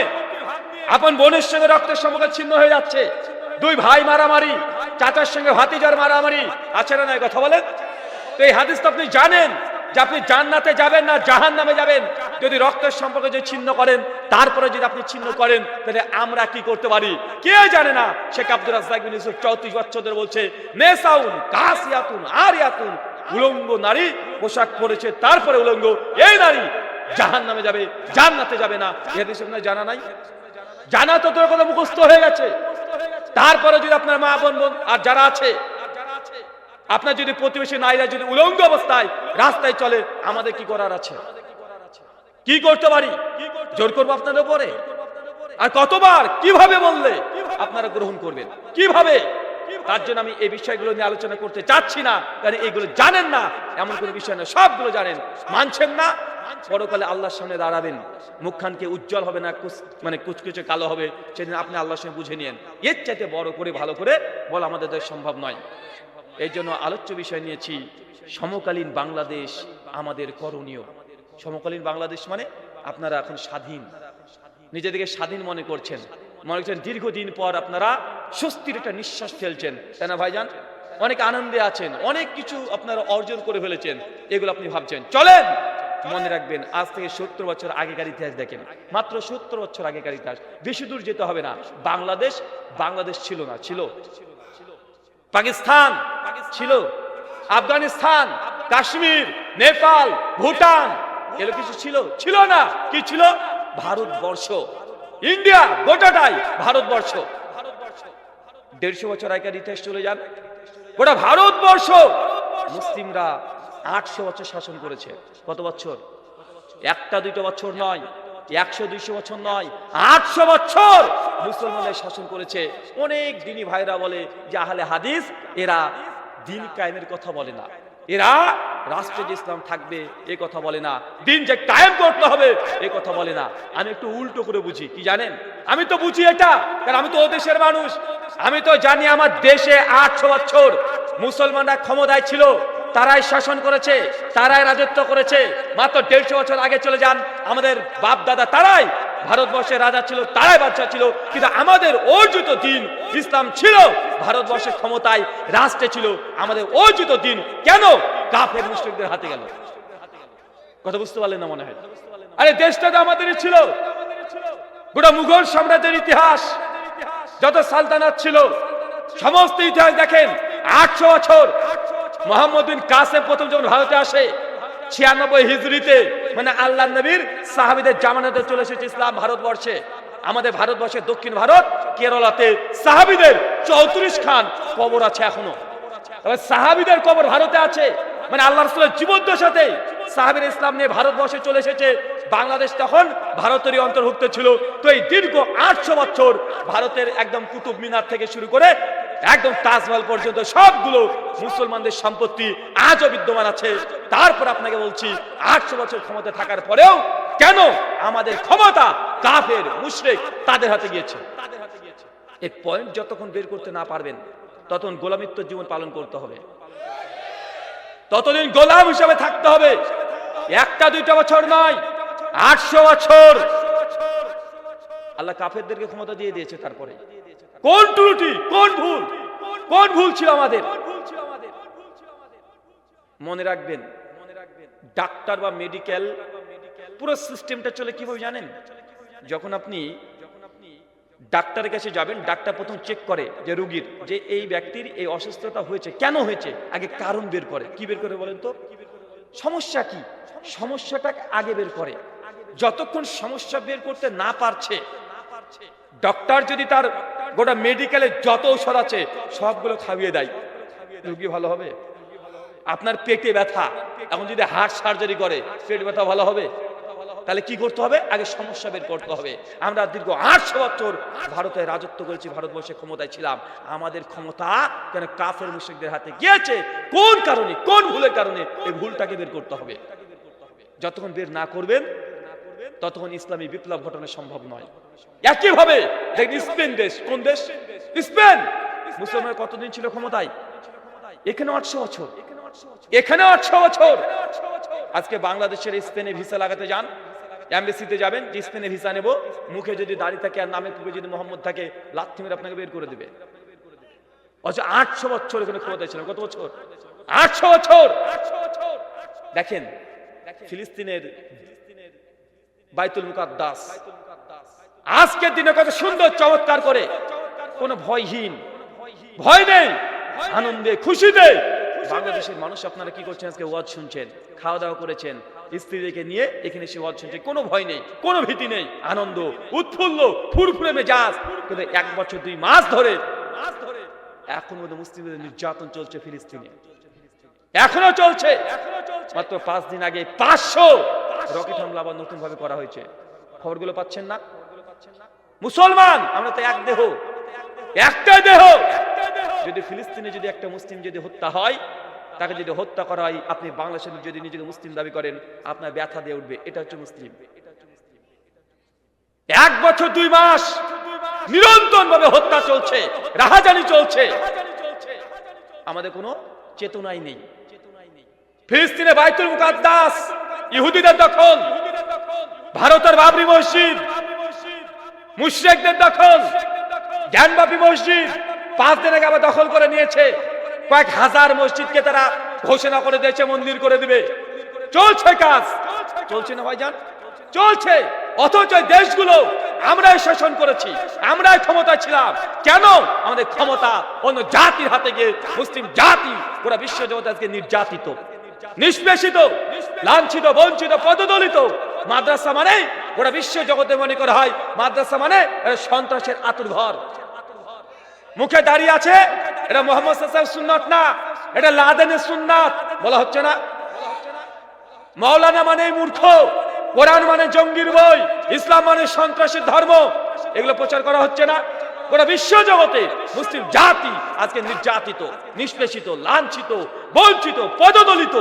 আপন বোনের সঙ্গে রক্তের সম্পর্ক ছিন্ন হয়ে যাচ্ছে, দুই ভাই মারামারি, চাচার সঙ্গে ভাতিজার মারামারি, আছে না নাই কথা বলেন? তো এই হাদিস তো আপনি জানেন যে আপনি জান্নাতে যাবেন না জাহান্নামে যাবেন যদি রক্তের সম্পর্ক যে ছিন্ন করেন। তারপরে যদি আপনি ছিন্ন করেন, তাহলে আমরা কি করতে পারি কে জানে না। শেখ আব্দুর রাজ্জাক বিন ইউসুফ 34 বছর ধরে বলছে, নেসাউন কাসিয়াতুন আরিয়াতুন, উলঙ্গ নারী পোশাক পরেছে, তারপরে উলঙ্গ, এই নারী জাহান্নামে যাবে, জান্নাতে যাবে না। এই হাদিস আপনার জানা নাই? জানা তো তোর কথা মুখস্থ হয়ে গেছে। তারপরে যদি আপনার মা বোন আর যারা আছে, আপনার যদি প্রতিবেশী নারীরা যদি উলঙ্গ অবস্থায় রাস্তায় চলে, আমাদের কি করার আছে? কি করতে পারি? জোর করবো আপনাদের উপরে? আর কতবার কিভাবে বললে আপনারা গ্রহণ করবেন? কিভাবে? তার জন্য আমি এই বিষয়গুলো নিয়ে আলোচনা করতে চাচ্ছি না, কারণ এগুলো জানেন না, এমন কোনো বিষয় না, সবগুলো জানেন। মানছেন না, পরকালে আল্লাহর সামনে দাঁড়াবেন, মুখখানকে উজ্জ্বল হবে না, মানে কুচকুচে কালো হবে, সেদিন আপনি আল্লাহর সামনে বুঝে নিয়েন। এর চাইতে বড় করে ভালো করে বলা আমাদের দ্বারা সম্ভব নয়। এই জন্য আলোচ্য বিষয় নিয়েছি সমকালীন বাংলাদেশ আমাদের করণীয়। সমকালীন বাংলাদেশ মানে আপনারা এখন স্বাধীন, নিজেদেরকে স্বাধীন মনে করছেন, মনে করছেন দীর্ঘদিন পর আপনারা স্বস্তির একটা নিঃশ্বাস ফেলছেন, তাই না ভাইজান? অনেক আনন্দে আছেন, অনেক কিছু আপনারা অর্জন করে ফেলেছেন, এগুলো আপনি ভাবছেন। চলেন, মনে রাখবেন আজ থেকে 70 বছর আগেকার ইতিহাস দেখেন, মাত্র 70 বছর আগেকার ইতিহাস, বেশি দূর যেতে হবে না। বাংলাদেশ ছিল না, ছিল পাকিস্তান, ছিল আফগানিস্তান, কাশ্মীর, নেপাল, ভুটান, এগুলো কিছু ছিল না। কি ছিল? ভারতবর্ষ, ইন্ডিয়া, গোটাটাই ভারতবর্ষ। 150 বছর আগের ইতিহাস চলে যান, গোটা ভারতবর্ষ মুসলিমরা 800 বছর শাসন করেছে। কত বছর? একটা দুইটা বছর নয়, 100-200 বছর নয়, 800 বছর মুসলমানদের শাসন করেছে। অনেক দিনী ভাইরা বলে যে আহলে হাদিস, এরা দিন কায়েমের কথা বলে না, এরা রাষ্ট্রে যে ইসলাম থাকবে এ কথা বলে না, দিন যে কায়েম করতে হবে এ কথা বলে না। আমি একটু উল্টো করে বুঝি, কি জানেন? আমি তো বুঝি এটা, কারণ আমি তো ও দেশের মানুষ, আমি তো জানি আমার দেশে 800 বছর মুসলমানরা ক্ষমতায় ছিল, তারাই শাসন করেছে, তারাই রাজত্ব করেছে। মাত্র 150 বছর আগে চলে যান, আমাদের বাপ দাদা তারাই ভারতবর্ষের রাজা ছিল, তারাই বাদশা ছিল, কিন্তু আমাদের অর্জিত দিন ইসলাম ছিল, ভারতবর্ষের ক্ষমতায় রাষ্ট্রে ছিল আমাদের অর্জিত দিন, কেন কাফের মুশরিকদের হাতে গেল? কথা বুঝতে পারলেন না মনে হয়? আরে দেশটা তো আমাদেরই ছিল। গোটা মুঘল সাম্রাজ্যের ইতিহাস, যত সালতানাত ছিল, সমস্ত ইতিহাস দেখেন। 800 বছর মোহাম্মদ বিন কাসেম প্রথম যখন ভারতে আসে 96 হিজরিতে, মানে আল্লাহ নবীর সাহাবীদের জামানাতে চলে এসেছে ইসলাম ভারতবর্ষে। আমাদের ভারতবর্ষের দক্ষিণ ভারত, কেরলাতে সাহাবীদের 34 খান কবর আছে এখনো। তবে সাহাবীদের কবর ভারতে আছে, মানে আল্লাহ রাসূলের জীবদ্দশাতে সাহাবীরা ইসলাম নিয়ে ভারতবর্ষে চলে এসেছে। বাংলাদেশ তখন ভারতেরই অন্তর্ভুক্ত ছিল। তো এই দীর্ঘ 800 বছর ভারতের একদম কুতুব মিনার থেকে শুরু করে একদম তাজমহল পর্যন্ত সবগুলো মুসলমানদের সম্পত্তি আজও বিদ্যমান আছে। তারপর আপনাকে বলছি, 800 বছর ক্ষমতা থাকার পরেও কেন আমাদের ক্ষমতা কাফের মুশরিক তাদের হাতে গিয়েছে? এই পয়েন্ট যতক্ষণ বের করতে না পারবেন, ততক্ষণ গোলামিত্ব জীবন পালন করতে হবে, ততদিন গোলাম হিসেবে থাকতে হবে। একটা দুইটা বছর নয়, 800 বছর আল্লাহ কাফেরদেরকে ক্ষমতা দিয়ে দিয়েছে। তারপরে কোন ত্রুটি, কোন ভুল ছিল আমাদের? মনে রাখবেন, ডাক্তার বা মেডিকেল পুরো সিস্টেমটা চলে কিভাবে জানেন? যখন আপনি ডাক্তারের কাছে যাবেন, ডাক্তার প্রথম চেক করে যে রোগীর, যে এই ব্যক্তির এই অসুস্থতা হয়েছে, কেন হয়েছে, আগে কারণ বের করে। কি বের করে বলেন তো? সমস্যা কি, সমস্যাটা আগে বের করে। যতক্ষণ সমস্যা বের করতে না পারছে, ডক্টর যদি তার গোটা মেডিকেলে যত ঔষধ আছে সবগুলো খাইয়ে দেয়, রোগী ভালো হবে? আপনার পেটে ব্যথা, এখন যদি হার্ট সার্জারি করে পেট ব্যথা ভালো হবে? তাহলে কি করতে হবে? আগে সমস্যা বের করতে হবে। আমরা দীর্ঘ 800 বছর ভারতে রাজত্ব করেছি, ভারতবর্ষে ক্ষমতায় ছিলাম। আমাদের ক্ষমতা কেন কাফের মুশরিকদের হাতে গিয়েছে? কোন কারণে, কোন ভুলের কারণে? এই ভুলটাকে বের করতে হবে। যতক্ষণ বের না করবেন ততক্ষণ ইসলামী বিপ্লব ঘটানো সম্ভব নয়। একইভাবে দেখেন স্পেন দেশ, কোন দেশ? স্পেন। মুসলমান কতদিন ছিল ক্ষমতায়? এখানে 800 বছর, এখানে 800 বছর। আজকে বাংলাদেশের স্পেনে ভিসা লাগাতে যান, এমবেসিতে যাবেন, যে স্পেনে ভিসা নেব, মুখে যদি দাড়ি থাকে আর নামে পূর্বে যদি মোহাম্মদ থাকে, লাথি মেরে আপনাকে বের করে দিবে। অথচ 800 বছর এখানে ক্ষমতায় ছিলেন। কত বছর? 800 বছর। দেখেন ফিলিস্তিনের বাইতুল মুকাদ্দাস আজকের দিনে কত সুন্দর চমৎকার করে, কোনো ভয়হীন, ভয় নেই, আনন্দে খুশিতে বাংলাদেশের মানুষ আপনারা কি করছেন? আজকে ওয়াজ শুনছেন, খাওয়া দাওয়া করেছেন, স্ত্রীদেরকে নিয়ে এখানে এসে ওয়াজ শুনছেন, কোনো ভয় নেই, কোনো ভীতি নেই, আনন্দ উৎফুল্ল ফুরফুরে মেজাজ। কিন্তু 1 বছর 2 মাস ধরে এখন মধ্যে মুসলিমদের নির্যাতন চলছে ফিলিস্তিনে, এখনো চলছে। মাত্র 5 দিন আগে 500 রকেট হামলা আবার নতুন ভাবে করা হয়েছে, খবরগুলো পাচ্ছেন না? মুসলমান আমরা তো এক দেহ, একটা দেহ। যদি ফিলিস্তিনে যদি একটা মুসলিম যদি হত্যা হয়, তাকে যদি হত্যা করা হয়, আপনি বাংলাদেশে যদি নিজেকে মুসলিম দাবি করেন, আপনার ব্যথা দিয়ে উঠবে, এটা হচ্ছে মুসলিম। 1 বছর 2 মাস নিরন্তর ভাবে হত্যা চলছে, রাহাজানি চলছে, আমাদের কোনো চেতনাই নেই। ফিলিস্তিনে বাইতুল মুকাদ্দাস ইহুদিদের দখল, ভারতের বাবরি মসজিদ মুশরিকদের দখল, জ্ঞানবাপী মসজিদ 5 দিন আগে আবার দখল করে নিয়েছে। কয়েক হাজার মসজিদকে তারা ঘোষণা করে দিয়েছে মন্দির করে দিবে। চলছে কাজ, চলছে না ভাইজান? চলছে। অথচ দেশগুলো আমরাই শাসন করেছি, আমরাই ক্ষমতায় ছিলাম। কেন? আমাদের ক্ষমতা অন্য জাতির হাতে গিয়ে মুসলিম জাতি পুরো বিশ্ব জগতে আজকে নির্যাতিত, নিষ্পেষিত, লাঞ্ছিত, বঞ্চিত, পদদলিত। মাদ্রাসা মানে গোটা বিশ্ব জগতে মনে করা হয় মাদ্রাসা মানে সন্ত্রাসের আতুরঘর। মুখে দাঁড়িয়ে আছে এটা মোহাম্মদ সাল্লাল্লাহু সুন্নাত না, এটা লাদেনের সুন্নাত বলা হচ্ছে না। মাওলানা মানে মূর্খ, কোরআন মানে জঙ্গির বই, ইসলাম মানে সন্ত্রাসের ধর্ম, এগুলো প্রচার করা হচ্ছে না। গোটা বিশ্ব জগতে মুসলিম জাতি আজকে নির্যাতিত, নিষ্পেষিত, লাঞ্ছিত, বঞ্চিত, পদদলিত।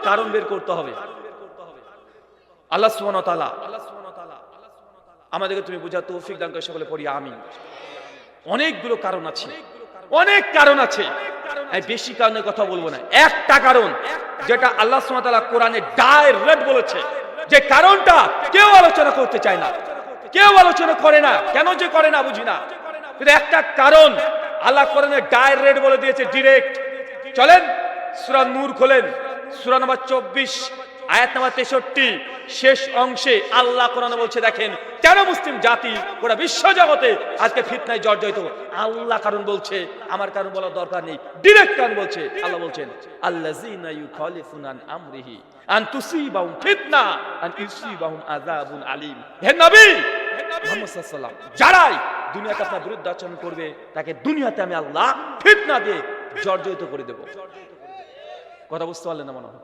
কারণ বের করতে হবে। আল্লাহ সুবহানাহু ওয়া তাআলা আমাদেরকে তুমি বুঝা তৌফিক দান করে, সকলে পড়ি আমিন। অনেকগুলো কারণ আছে, অনেক কারণ আছে, বেশি কারণের কথা বলবো না। একটা কারণ যেটা আল্লাহ সুবহানাহু ওয়া তাআলা কোরআনে ডাইরেক্ট বলেছে, যে কারণটা কেউ আলোচনা করতে চায় না, কেউ আলোচনা করে না। কেন যে করে না বুঝি না, কিন্তু একটা কারণ আল্লাহ কোরআনে ডাইরেক্ট বলে দিয়েছে, ডিরেক্ট। চলেন সূরা নূর খোলেন, সূরা নম্বর 24 আয়াত নম্বর 63 শেষ অংশে আল্লাহ কোরআনে বলছে, দেখেন কেন মুসলিম জাতি পুরো বিশ্ব জগতে আজকে ফিতনায় জর্জরিত। আল্লাহ কারণ বলছে, আমার কারণ বলার দরকার নেই, ডিরেক্ট কারণ বলছে। আল্লাহ বলছেন, আল্লাযীনা ইউখালিফুনা আন আমরিহি আন তুসিবাহুম ফিতনা আন ইউসিবাহুম আযাবুন আলীম। হে নবী মুহাম্মদ সাল্লাল্লাহু আলাইহি ওয়াসাল্লাম, যারাই দুনিয়াতে আপনার বিরুদ্ধে আচরণ করবে, তাকে দুনিয়াতে আমি আল্লাহ ফিতনা দিয়ে জর্জরিত করে দেব। কথা বুঝতে পারলেন না মনে হয়?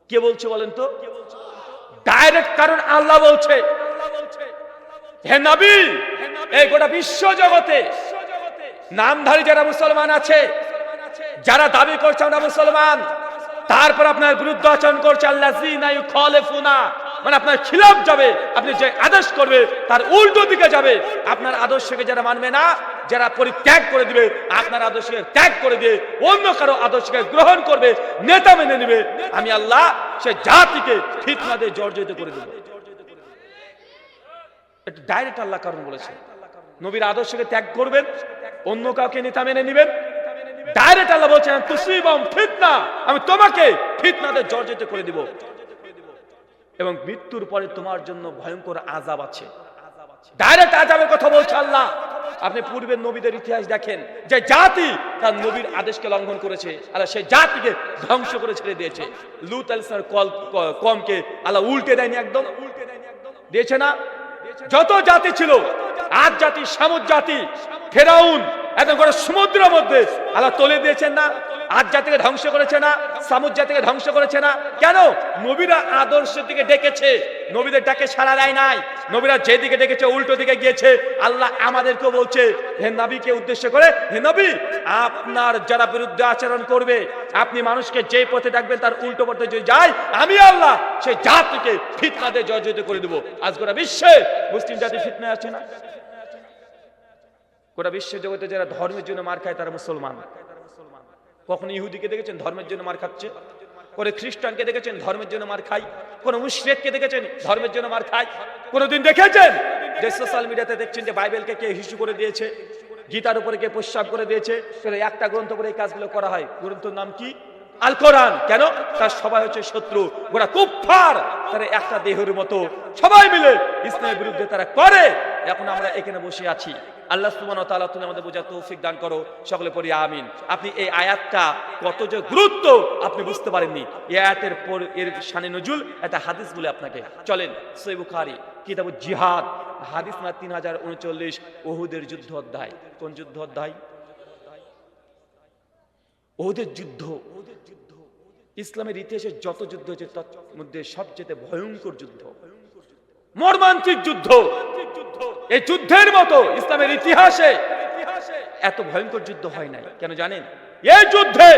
কে বলছে বলেন তো? ডাইরেক্ট কারণ আল্লাহ বলছে। হে নবী, এই গোটা বিশ্ব জগতে নামধারী যারা মুসলমান আছে, যারা দাবি করছে আমরা মুসলমান, তারপর আপনার বিরুদ্ধে আচরণ করছে, আল্লাযীনা ইউখালিফুনা মানে আপনার খিলাফ যাবে, আপনি যে আদেশ করবে তার উল্টো দিকে যাবে। আপনার আদর্শকে যারা মানবে না, যারা পরিত্যাগ করে দিবে, আপনার আদর্শকে ত্যাগ করে দিয়ে অন্য কারো আদর্শকে গ্রহণ করবে, নেতা মেনে নেবে, আমি আল্লাহ সে জাতিকে ফিতনা দিয়ে জর্জরিত করে দেব। এটা ডাইরেক্ট আল্লাহ কারণ বলেছে। নবীর আদর্শকে ত্যাগ করবেন, অন্য কাউকে নেতা মেনে নেবেন, ডাইরেক্ট আল্লাহ বলছেন তুসিবাহুম ফিতনা, আমি তোমাকে ফিতনা দিয়ে জর্জরিত করে দিব, এবং মৃত্যুর পরে তোমার জন্য ভয়ঙ্কর আযাব আছে। ডাইরেক্ট আযাবের কথা বলছে আল্লাহ। আপনি পূর্বের নবীদের ইতিহাস দেখেন, যে জাতি তার নবীর আদেশকে লঙ্ঘন করেছে, আল্লাহ সেই জাতিকে ধ্বংস করে ছেড়ে দিয়েছে। লূত আলাইহিস সালামের কওমকে আল্লাহ উল্টে দেয়নি, একদম দিয়েছে না? যত জাতি ছিল, আদ জাতি, সামুদ জাতি, ফেরাউন, এত বড় সমুদ্রের মধ্যে আল্লাহ তলে দিয়েছেন না? আদ জাতিকে ধ্বংস করেছে না? সামুদ জাতিকে ধ্বংস করেছে না? কেন? নবীরা আদর্শের দিকে ডেকেছে, নবীদের ডাকে সাড়া দেয় নাই। নবীরা যেদিকে ডেকেছে উল্টো দিকে গিয়েছে। আল্লাহ আমাদেরকেও বলছে, হে নবীকে উদ্দেশ্য করে, হে নবী, আপনার যারা বিরুদ্ধে আচরণ করবে, আপনি মানুষকে যে পথে ডাকবেন তার উল্টো পথে যদি যায়, আমি আল্লাহ সেই জাতিকে ফিতনা দিয়ে জর্জরিত করে দেব। আজ গোটা বিশ্বে মুসলিম জাতি ফিতনায় আছে না? গোটা বিশ্ব জগতে যারা ধর্মের জন্য মার খায় তারা মুসলমান। কখনো ইহুদিকে দেখেছেন ধর্মের জন্য মার খাচ্ছে? কোন খ্রিস্টানকে দেখেছেন ধর্মের জন্য মার খায়? কোন মুশরিককে দেখেছেন ধর্মের জন্য মার খায়? কোনদিন দেখেছেন যে সোশ্যাল মিডিয়াতে দেখছেন যে বাইবেলকে কে হিসু করে দিয়েছে, গীতার উপরে কে প্রস্তাব করে দিয়েছে, একটা গ্রন্থ করে এই কাজগুলো করা হয়? গ্রন্থের নাম কি? আল কোরআন। কেন? তার সবাই হচ্ছে শত্রু, গোটা কুফফার, তারা একটা দেহের মতো সবাই মিলে ইসলামের বিরুদ্ধে তারা করে। এখন আমরা এখানে বসে আছি। আল্লাহ সুবহানাহু ওয়া তাআলা তুমি আমাদের বোঝার তৌফিক দান করো, সকলে পড়ি আমিন। আপনি এই আয়াতটা কত যে গুরুত্ব আপনি বুঝতে পারেননি। এই আয়াতের পর এর শানে নজুল একটা হাদিস বলে আপনাকে। চলেন সহিহ বুখারী কিতাবুল জিহাদ হাদিস না 3039 উহুদের যুদ্ধ অধ্যায়। কোন যুদ্ধ অধ্যায়? উহুদের যুদ্ধ। ইসলামের ইতিহাসে যত যুদ্ধ হয়েছে তার মধ্যে সবচেয়ে ভয়ঙ্কর যুদ্ধ, মর্মান্তিক যুদ্ধ। এই যুদ্ধের মতো ইসলামের ইতিহাসে এত ভয়ঙ্কর যুদ্ধ হয় নাই। কেন জানেন? এই যুদ্ধে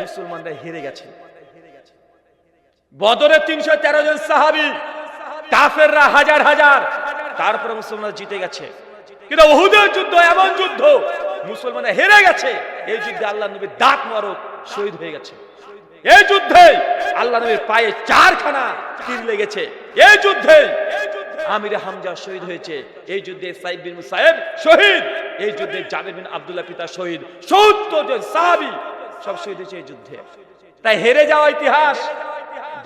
মুসলমানরা হেরে গেছে। বদরে 313 জন সাহাবী, কাফেররা হাজার হাজার, তারপরে মুসলমানরা জিতে গেছে। কিন্তু উহুদের যুদ্ধ এমন যুদ্ধ, মুসলমানরা হেরে গেছে। এই যুদ্ধে আল্লাহ নবী দাঁত মোবারক শহীদ হয়ে গেছে। এই যুদ্ধে আল্লাহ নবীর পায়ে 4খানা তীর লেগেছে। এই যুদ্ধে আমির হামজা শহীদ হয়েছে। এই যুদ্ধে সাইদ বিন মুসাইব শহীদ। এই যুদ্ধে জাবের বিন আব্দুল্লাহ পিতা শহীদ। 70 জন সাহাবী সব শহীদ হয়েছে এই যুদ্ধে। তাই হেরে যাওয়া ইতিহাস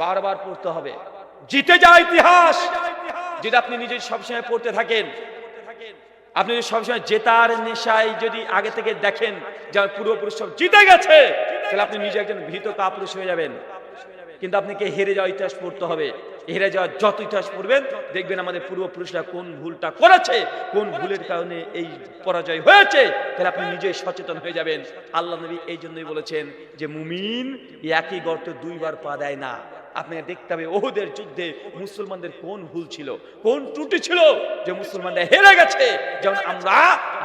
বারবার পড়তে হবে। জিতে যাওয়া ইতিহাস যেটা আপনি নিজে সবসময় পড়তে থাকেন, আপনি যদি সবসময় জেতার নেশায় যদি আগে থেকে দেখেন যে পূর্বপুরুষ সব জিতে গেছে, তাহলে আপনি নিজে একজন ভীত কাপুরুষ হয়ে যাবেন। কিন্তু আপনাকে হেরে যাওয়া ইতিহাস পড়তে হবে। হেরে যাওয়া যত ইতিহাস পড়বেন দেখবেন আমাদের পূর্বপুরুষরা কোন ভুলটা করেছে, কোন ভুলের কারণে এই পরাজয় হয়েছে, তাহলে আপনি নিজেই সচেতন হয়ে যাবেন। আল্লাহ নবী এই জন্যই বলেছেন যে মুমিন একই গর্তে 2 বার পা দেয় না। আপনাকে দেখতে হবে উহুদের যুদ্ধে মুসলমানদের কোন ভুল ছিল, কোন ত্রুটি ছিল যে মুসলমানরা হেরে গেছে। যেমন আমরা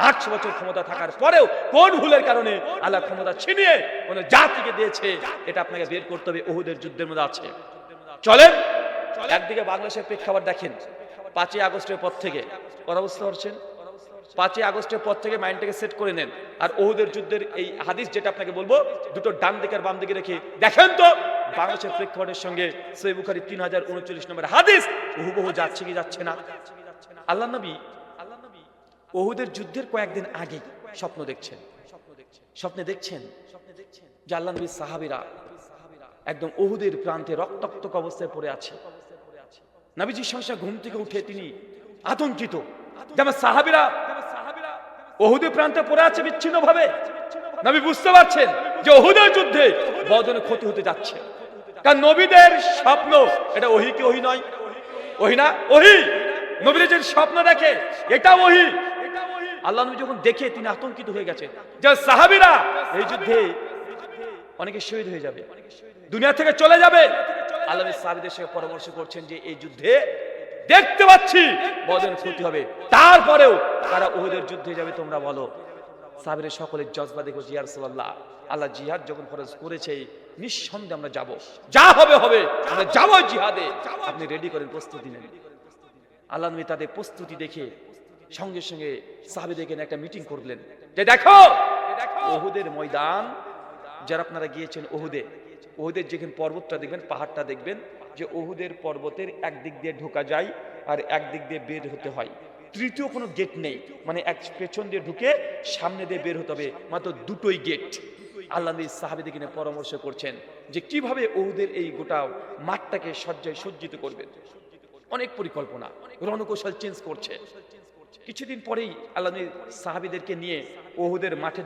800 বছর ক্ষমতা থাকার পরেও কোন ভুলের কারণে আল্লাহ ক্ষমতা ছিনিয়ে কোন জাতিকে দিয়েছে, এটা আপনাকে বের করতে হবে। উহুদের যুদ্ধের মধ্যে আছে। চলেন একদিকে বাংলাদেশের প্রেক্ষাপট দেখেন। 5ই আগস্টের পর থেকে কথা বুঝতে পারছেন? 5ই আগস্টের পর থেকে মাইন্ডটাকে সেট করে নেন। আর উহুদের যুদ্ধের এই হাদিস যেটা আপনাকে বলবো, দুটো ডান দিকে আর বাম দিকে রেখে দেখেন তো বাংলাদেশের প্রেক্ষাপটের সঙ্গে সহিহ বুখারী 3039 নম্বর হাদিস হুবহু যাচ্ছে কি যাচ্ছে না? আল্লাহ নবী উহুদের যুদ্ধের কয়েকদিন আগে স্বপ্নে দেখছেন যে আল্লাহ নবীর সাহাবীরা একদম উহুদের প্রান্তে রক্তাক্ত অবস্থায় পড়ে আছে। নবীজির সঙ্গে ঘুম থেকে উঠে তিনি আতঙ্কিত যে আমার সাহাবীরা উহুদের প্রান্তে পড়ে আছে বিচ্ছিন্ন ভাবে। নবী বুঝতে পারছেন যে উহুদের যুদ্ধে বদনের ক্ষতি হতে যাচ্ছে। কারণ নবীদের স্বপ্ন এটা ওহী কি ওহী নয়? ওহী না? ওহী। নবীরা যে স্বপ্ন দেখে এটা ওহী। আল্লাহ নবী যখন দেখে তিনি আতঙ্কিত হয়ে গেছেন যে সাহাবীরা এই যুদ্ধে অনেকে শহীদ হয়ে যাবে, দুনিয়া থেকে চলে যাবে। আল্লাহ নবী সাহাবীদের সঙ্গে পরামর্শ করছেন যে এই যুদ্ধে দেখতে পাচ্ছি বদনের ক্ষতি হবে, তারপরেও তারা উহুদের যুদ্ধে যাবে, তোমরা বলো। সাহাবীরা সকলের জজবা দেখো, ইয়া রাসূলুল্লাহ, আল্লাহ জিহাদ যখন ফরজ করেছে নিঃসন্দেহে আমরা যাব, যা হবে হবে, আমরা যাব জিহাদে, আপনি রেডি করেন, প্রস্তুতি নেন। আল্লাহ নবী তাদের প্রস্তুতি দেখে সঙ্গে সঙ্গে সাহাবীদেরকে নিয়ে একটা মিটিং করলেন যে দেখো উহুদের ময়দান, যারা আপনারা গিয়েছেন উহুদের যেখানে পর্বতটা দেখবেন, পাহাড়টা দেখবেন যে উহুদের পর্বতের একদিক দিয়ে ঢোকা যায় আর একদিক দিয়ে বের হতে হয়। তৃতীয় কোনো গেট নেই, মানে এক পেছন দিয়ে ঢুকে সামনে দিয়ে বের হতে হবে, মাত্র 2টোই গেট। আল্লাহ নবী সাহাবীদেরকে নিয়ে পরামর্শ করছেন যে কিভাবে উহুদের এই গোটা মাঠটাকে সজ্জিত করবেন। অনেক পরিকল্পনা, রণকৌশল চেঞ্জ করছে। কিছুদিন পরেই আল্লাহ নবী সাহাবীদেরকে নিয়ে উহুদের মাঠে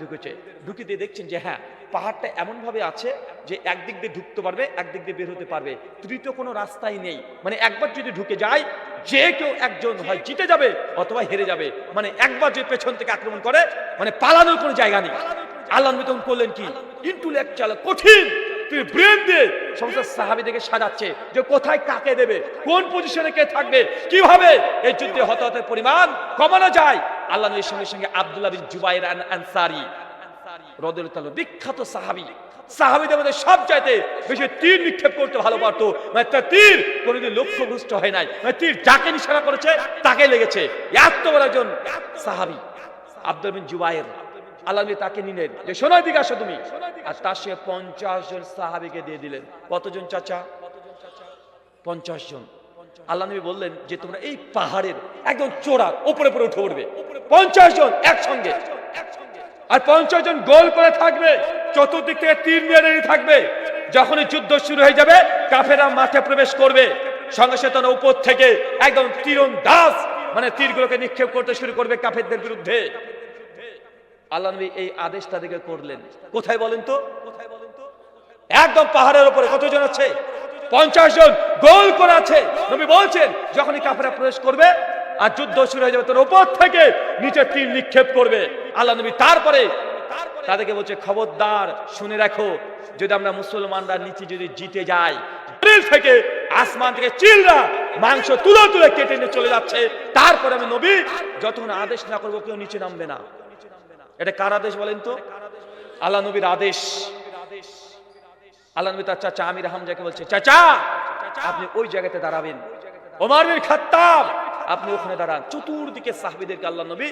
ঢুকে দিয়ে দেখছেন যে হ্যাঁ, পাহাড়টা এমন ভাবে আছে যে একদিক দিয়ে ঢুকতে পারবে, একদিক দিয়ে বের হতে পারবে, তৃতীয় কোনো রাস্তাই নেই। মানে একবার যদি ঢুকে যায় যে কেউ একজন হয় জিতে যাবে অথবা হেরে যাবে। মানে একবার যদি পেছন থেকে আক্রমণ করে মানে পালানোর কোনো জায়গা নেই। আল্লাহ নবী তখন করলেন কি, ইন্টেলেকচুয়াল কঠিন তুই ব্রেন দিয়ে সমস্ত সাহাবীদেরকে সাজাচ্ছে যে কোথায় কাকে দেবে, কোন পজিশনে কে থাকবে, কিভাবে এই যুদ্ধে হতাহতের পরিমাণ কমানো যায়। আল্লাহ নবীর সঙ্গে সঙ্গে আব্দুল্লাহ বিন জুবাইর আনসারী রাদিয়াল্লাহু তাআলা বিখ্যাত সাহাবীদের মধ্যে সবচাইতে বেশি তীর নিক্ষেপ করতে ভালো পারতো। মানে তার তীর কোনোদিন লক্ষ্যভ্রষ্ট হয় নাই, মানে তীর যাকে নিশানা করেছে তাকে লেগেছে। এত বড় একজন সাহাবী আব্দুল্লাহ বিন জুবাইর, আল্লাহ নবী তাকে নিলেন যে শোনো দিকে আসো তুমি, আর তার সঙ্গে 50 জন সাহাবীকে দিয়ে দিলেন। কতজন চাচা? 50 জন। আল্লাহ নবী বললেন যে তোমরা এই পাহাড়ের একদম চূড়ার উপরে উঠে পড়বে, 50 জন একসঙ্গে, আর 50 জন গোল করে থাকবে, চতুর্দিক থেকে তীর নিয়ে দাঁড়িয়ে থাকবে। যখনই যুদ্ধ শুরু হয়ে যাবে কাফেররা মাঠে প্রবেশ করবে, সঙ্গে সঙ্গে উপর থেকে একদম তীরন্দাজ মানে তীরগুলোকে নিক্ষেপ করতে শুরু করবে কাফেরদের বিরুদ্ধে। আল্লাহ নবী এই আদেশ তাদেরকে করলেন। কোথায় বলেন তো? একদম পাহাড়ের উপরে। কতজন আছে? 50 জন গোল করে আছে। নবী বলছেন যখনই কাফেররা প্রবেশ করবে আর যুদ্ধ শুরু হয়ে যাবে তোর উপর থেকে নিচে তীর নিক্ষেপ করবে। আল্লাহ নবী তারপরে তাদেরকে বলছে খবরদার শুনে রাখো, যদি আমরা মুসলমানরা নিচে যদি জিতে যাই, শরীর থেকে আসমান থেকে চিলরা মাংস তুলে তুলে কেটে নিয়ে চলে যাচ্ছে, তারপরে আমি নবী যতক্ষণ আদেশ না করবো কেউ নিচে নামবে না। এটা কার আদেশ বলেন তো? আল্লাহ নবীর আদেশ। আল্লাহ নবী তার চাচা আমির হামজাকে বলছে, চাচা আপনি ওই জায়গাতে দাঁড়াবেন, ওমর বিন খাত্তাব আপনি ওখানে দাঁড়ান। চতুর্দিকে সাহাবীদেরকে আল্লাহ নবী